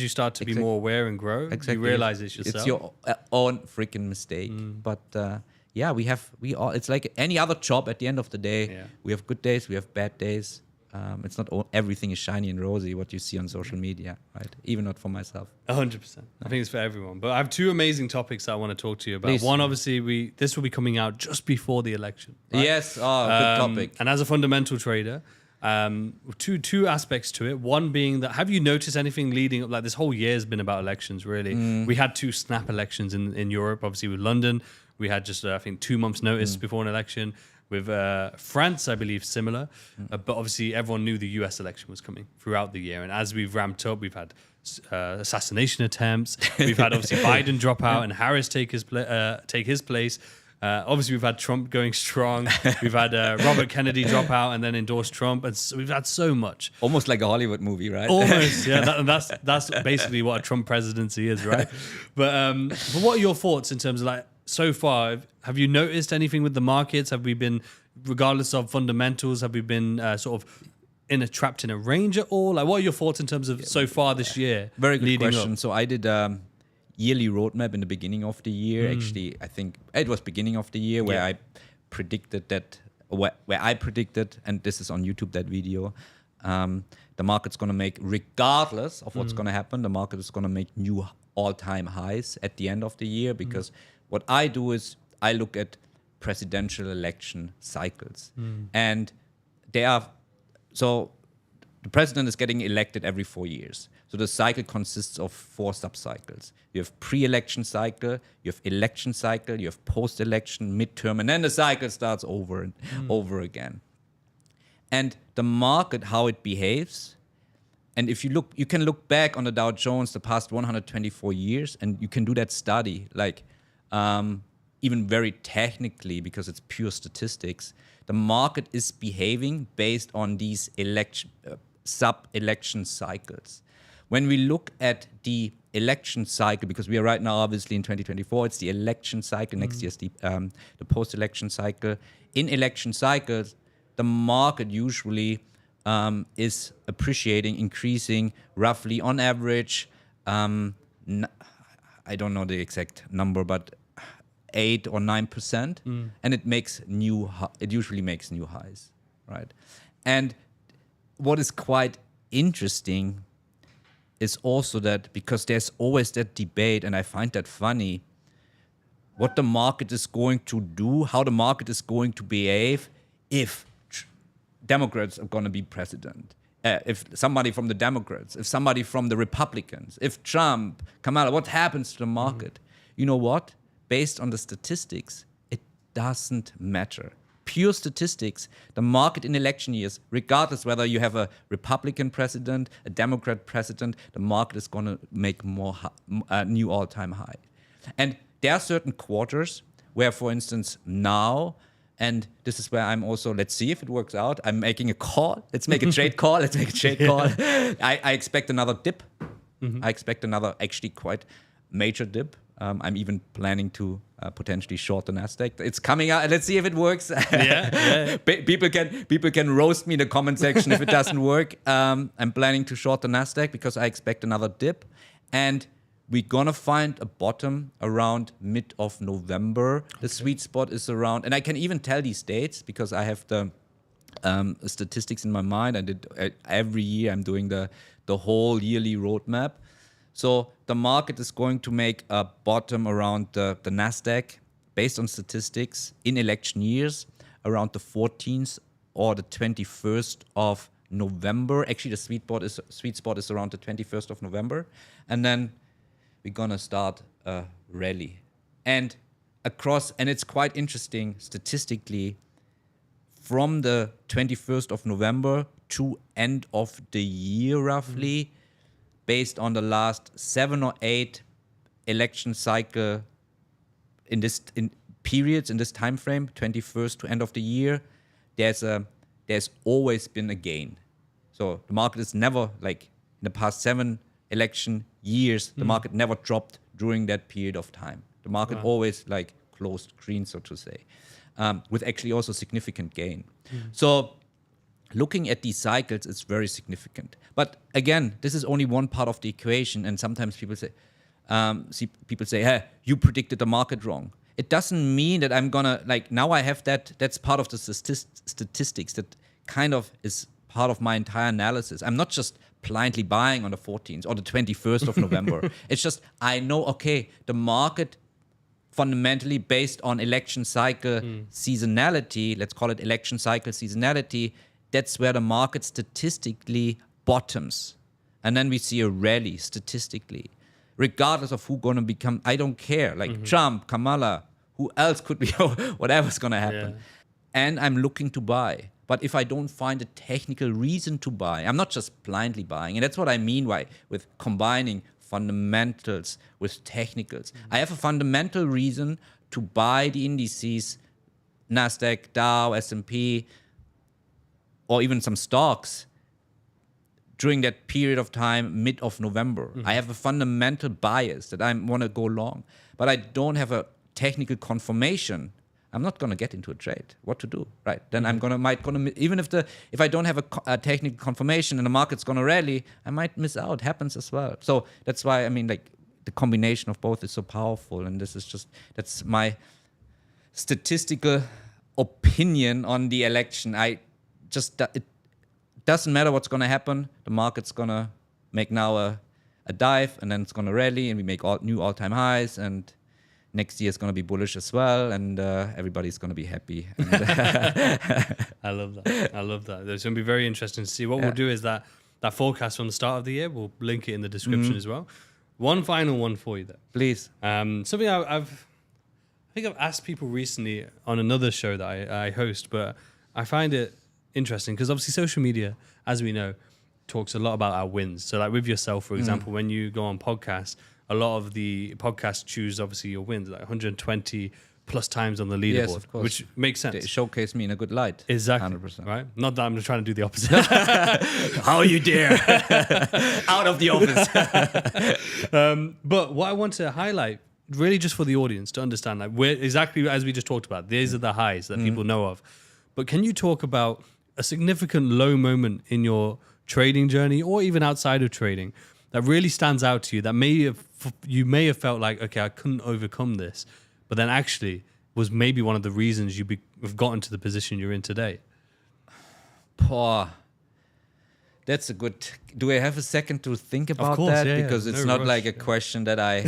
you start to be more aware and grow, you realize it's yourself. It's your own freaking mistake. But it's like any other job. At the end of the day, we have good days, we have bad days. It's not everything is shiny and rosy what you see on social media, right? Even not for myself. 100%. I think it's for everyone. But I have two amazing topics I want to talk to you about. Please. One, obviously, this will be coming out just before the election. Right? Yes. Good topic. And as a fundamental trader, two aspects to it. One being that, have you noticed anything leading up? Like this whole year has been about elections, really. We had two snap elections in Europe, obviously with London. We had just, I think, 2 months notice before an election. With France, I believe, similar. But obviously, everyone knew the US election was coming throughout the year. And as we've ramped up, we've had assassination attempts. We've had, obviously, Biden drop out and Harris take his place. Obviously, we've had Trump going strong. We've had Robert Kennedy drop out and then endorse Trump. And so we've had so much. Almost like a Hollywood movie, right? Almost, yeah. That's basically what a Trump presidency is, right? But what are your thoughts in terms of like, so far, have you noticed anything with the markets? Have we been, regardless of fundamentals, have we been sort of trapped in a range at all? Like, what are your thoughts in terms of so far this year? Very good question. So I did yearly roadmap in the beginning of the year. Actually, I think it was beginning of the year where I predicted that, where I predicted, and this is on YouTube, that video, the market's going to make, regardless of what's going to happen, the market is going to make new all-time highs at the end of the year, because what I do is I look at presidential election cycles. And so the president is getting elected every 4 years. So the cycle consists of 4 sub-cycles. You have pre-election cycle, you have election cycle, you have post-election, midterm, and then the cycle starts over and over again. And the market, how it behaves, and if you look, you can look back on the Dow Jones the past 124 years, and you can do that study, like even very technically, because it's pure statistics. The market is behaving based on these sub-election cycles. When we look at the election cycle, because we are right now obviously in 2024, it's the election cycle, next year's the post-election cycle. In election cycles, the market usually is appreciating, increasing roughly on average, I don't know the exact number, but 8 or 9%, and it usually makes new highs, right? And what is quite interesting is also that, because there's always that debate, and I find that funny, what the market is going to do, how the market is going to behave if Democrats are going to be president. If somebody from the Democrats, if somebody from the Republicans, if Trump, Kamala, what happens to the market? You know what? Based on the statistics, it doesn't matter. Pure statistics, the market in election years, regardless whether you have a Republican president, a Democrat president, the market is going to make new all-time high. And there are certain quarters where, for instance, now, and this is where I'm also, let's see if it works out. I'm making a call. Let's make a trade call. Let's make a trade call. I expect another dip. I expect another actually quite major dip. I'm even planning to potentially short the Nasdaq. It's coming out. Let's see if it works. People can roast me in the comment section if it doesn't work. I'm planning to short the Nasdaq because I expect another dip. And we're going to find a bottom around mid of November. The sweet spot is around, and I can even tell these dates because I have the statistics in my mind. Every year I'm doing the whole yearly roadmap. So the market is going to make a bottom around the Nasdaq based on statistics in election years around the 14th or the 21st of November. Actually, the sweet spot is around the 21st of November, and then we're gonna start a rally. And it's quite interesting statistically. From the 21st of November to end of the year, roughly, based on the last 7 or 8 election cycle in periods in this time frame, 21st to end of the year, there's always been a gain. So the market is never, like in the past 7 election years, the market never dropped during that period of time. The market always like closed green, so to say, with actually also significant gain. So looking at these cycles is very significant. But again, this is only one part of the equation. And sometimes people say, hey, you predicted the market wrong. It doesn't mean that I'm gonna, like, now I have that's part of the statistics that kind of is part of my entire analysis. I'm not just blindly buying on the 14th or the 21st of November. It's just, I know, okay, the market fundamentally based on election cycle seasonality, let's call it election cycle seasonality, that's where the market statistically bottoms. And then we see a rally statistically. Regardless of who's going to become, I don't care, like Trump, Kamala, who else could be, whatever's going to happen. Yeah. And I'm looking to buy. But if I don't find a technical reason to buy, I'm not just blindly buying. And that's what I mean with combining fundamentals with technicals. I have a fundamental reason to buy the indices, Nasdaq, Dow, S&P, or even some stocks during that period of time, mid of November. I have a fundamental bias that I want to go long, but I don't have a technical confirmation. I'm not going to get into a trade. What to do, right? Then I'm even if I don't have a technical confirmation and the market's going to rally, I might miss out. Happens as well. So that's why, I mean, like, the combination of both is so powerful. And that's my statistical opinion on the election. It doesn't matter what's going to happen. The market's going to make now a dive, and then it's going to rally, and we make new all-time highs, and next year is going to be bullish as well, and everybody's going to be happy. I love that. It's going to be very interesting to see. What we'll do is that forecast from the start of the year, we'll link it in the description as well. One final one for you, though. Please. Something I think I've asked people recently on another show that I host, but I find it interesting because obviously social media, as we know, talks a lot about our wins. So like with yourself, for example, when you go on podcasts, a lot of the podcasts choose obviously your wins, like 120 plus times on the leaderboard, yes, of course, which makes sense. They showcase me in a good light. Exactly. 100%. Right? Not that I'm trying to do the opposite. How you dare? Out of the office. But what I want to highlight, really just for the audience to understand, like we're exactly as we just talked about, these are the highs that people know of. But can you talk about a significant low moment in your trading journey or even outside of trading that really stands out to you, that you may have felt like, okay, I couldn't overcome this, but then actually was maybe one of the reasons have gotten to the position you're in today? That's a good. Do I have a second to think about course, that? Yeah, because it's no not rush, like a question that I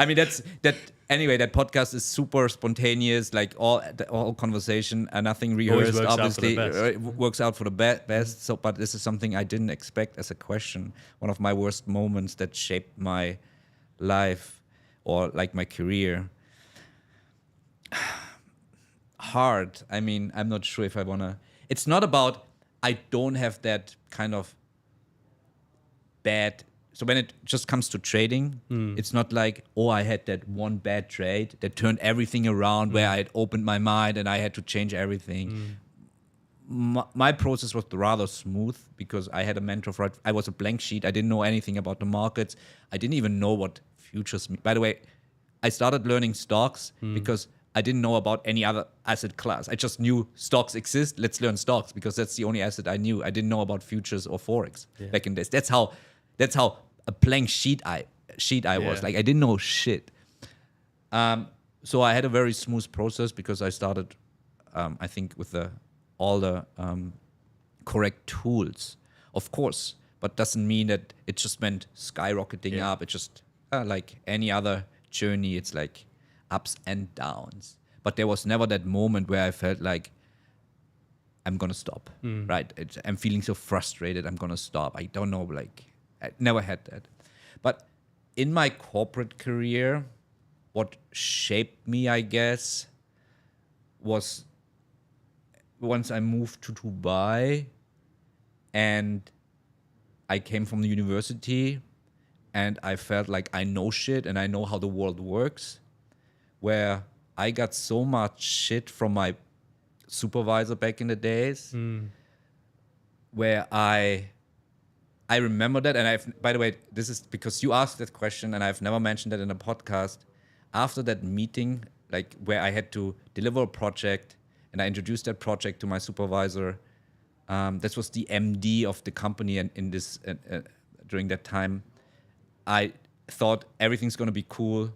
mean, that. Anyway, that podcast is super spontaneous, like all conversation and nothing rehearsed. Obviously, works out for the best. So, but this is something I didn't expect as a question. One of my worst moments that shaped my life or like my career. Hard. I mean, I'm not sure if I wanna. It's not about. I don't have that kind of bad. So when it just comes to trading, it's not like, I had that one bad trade that turned everything around where I had opened my mind and I had to change everything. My process was rather smooth because I had a mentor for it. I was a blank sheet. I didn't know anything about the markets. I didn't even know what futures mean. By the way, I started learning stocks because I didn't know about any other asset class. I just knew stocks exist. Let's learn stocks because that's the only asset I knew. I didn't know about futures or forex back in days. That's how a blank sheet I was. Like I didn't know shit. So I had a very smooth process because I started I think with all the correct tools, of course, but doesn't mean that it just meant skyrocketing up. It just like any other journey, it's like ups and downs. But there was never that moment where I felt like I'm gonna stop, right? I'm feeling so frustrated, I'm gonna stop. I don't know, like I never had that. But in my corporate career, what shaped me, I guess, was once I moved to Dubai and I came from the university and I felt like I know shit and I know how the world works, where I got so much shit from my supervisor back in the days, where I remember that. And by the way, this is because you asked that question and I've never mentioned that in a podcast. After that meeting, like where I had to deliver a project and I introduced that project to my supervisor, this was the MD of the company, and in this during that time, I thought everything's gonna be cool,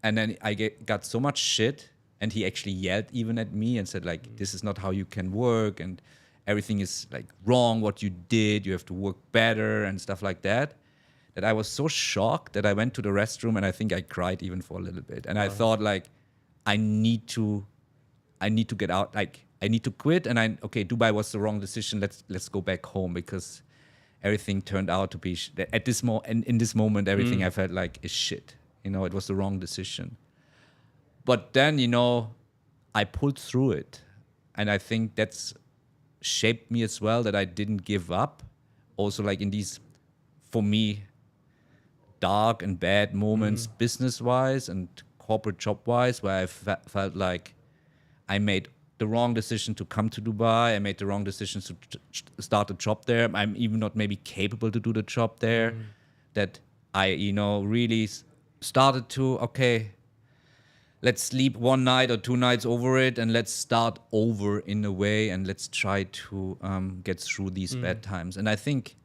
and then I got so much shit, and he actually yelled even at me and said like, "This is not how you can work, and everything is like wrong. What you did, you have to work better and stuff like that." That I was so shocked that I went to the restroom and I think I cried even for a little bit, and I thought like, I need to get out. Like I need to quit, and Dubai was the wrong decision. Let's go back home, because everything turned out to be at this in this moment, everything I felt like is shit. It was the wrong decision. But then, I pulled through it, and I think that's shaped me as well, that I didn't give up. Also, like in these, for me, dark and bad moments, business-wise and corporate job-wise, where I felt like I made the wrong decision to come to Dubai. I made the wrong decision to start a job there. I'm even not maybe capable to do the job there. That I, really started to, let's sleep one night or 2 nights over it, and let's start over in a way, and let's try to get through these bad times. And I think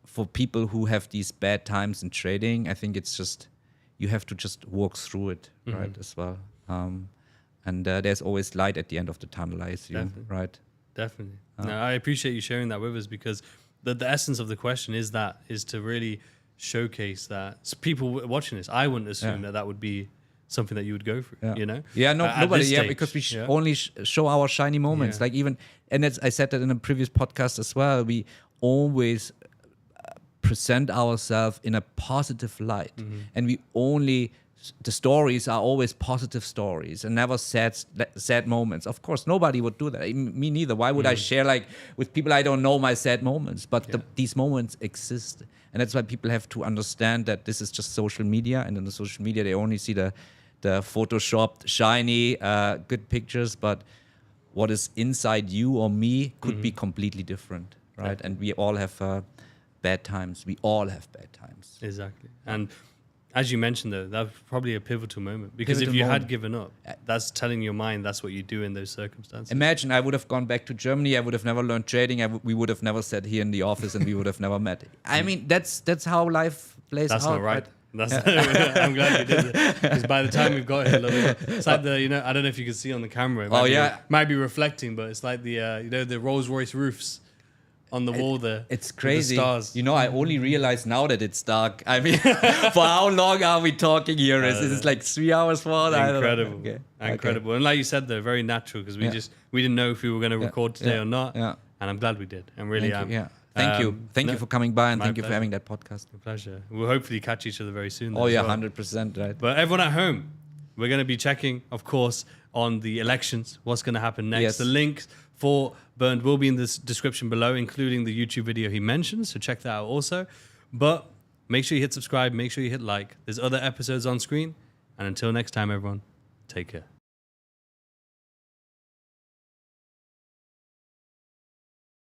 for people who have these bad times in trading, I think it's just, you have to just walk through it, right, as well. And there's always light at the end of the tunnel, I assume, right? Definitely. No, I appreciate you sharing that with us, because the essence of the question is to really showcase that. So people watching this, I wouldn't assume that would be something that you would go through, Yeah, nobody, stage, because we only show our shiny moments. Like even, and I said that in a previous podcast as well, we always present ourselves in a positive light, and the stories are always positive stories and never sad moments. Of course, nobody would do that. Me neither. Why would I share like with people I don't know my sad moments? But these moments exist, and that's why people have to understand that this is just social media, and in the social media they only see the photoshopped, shiny, good pictures. But what is inside you or me could be completely different, right? And we all have bad times. We all have bad times. Exactly. And as you mentioned, though, that was probably a pivotal moment, because if you had given up, that's telling your mind that's what you do in those circumstances. Imagine I would have gone back to Germany. I would have never learned trading. We would have never sat here in the office, and we would have never met. I mean, that's how life plays out. That's not right. I'm glad we did it, because by the time we've got here, it's like I don't know if you can see on the camera. It might be reflecting, but it's like the Rolls Royce roofs on the wall there. It's crazy. The stars. I only realize now that it's dark. I mean, for how long are we talking here? Is it like 3 hours for? Incredible. Incredible. And like you said, though, very natural, because we didn't know if we were going to record today or not. Yeah. And I'm glad we did. And really am. Thank you. Thank you for coming by, and thank you for having that podcast. My pleasure. We'll hopefully catch each other very soon. 100%, right. But everyone at home, we're going to be checking, of course, on the elections, what's going to happen next. Yes. The links for Bernd will be in the description below, including the YouTube video he mentioned. So check that out also. But make sure you hit subscribe. Make sure you hit like. There's other episodes on screen. And until next time, everyone, take care.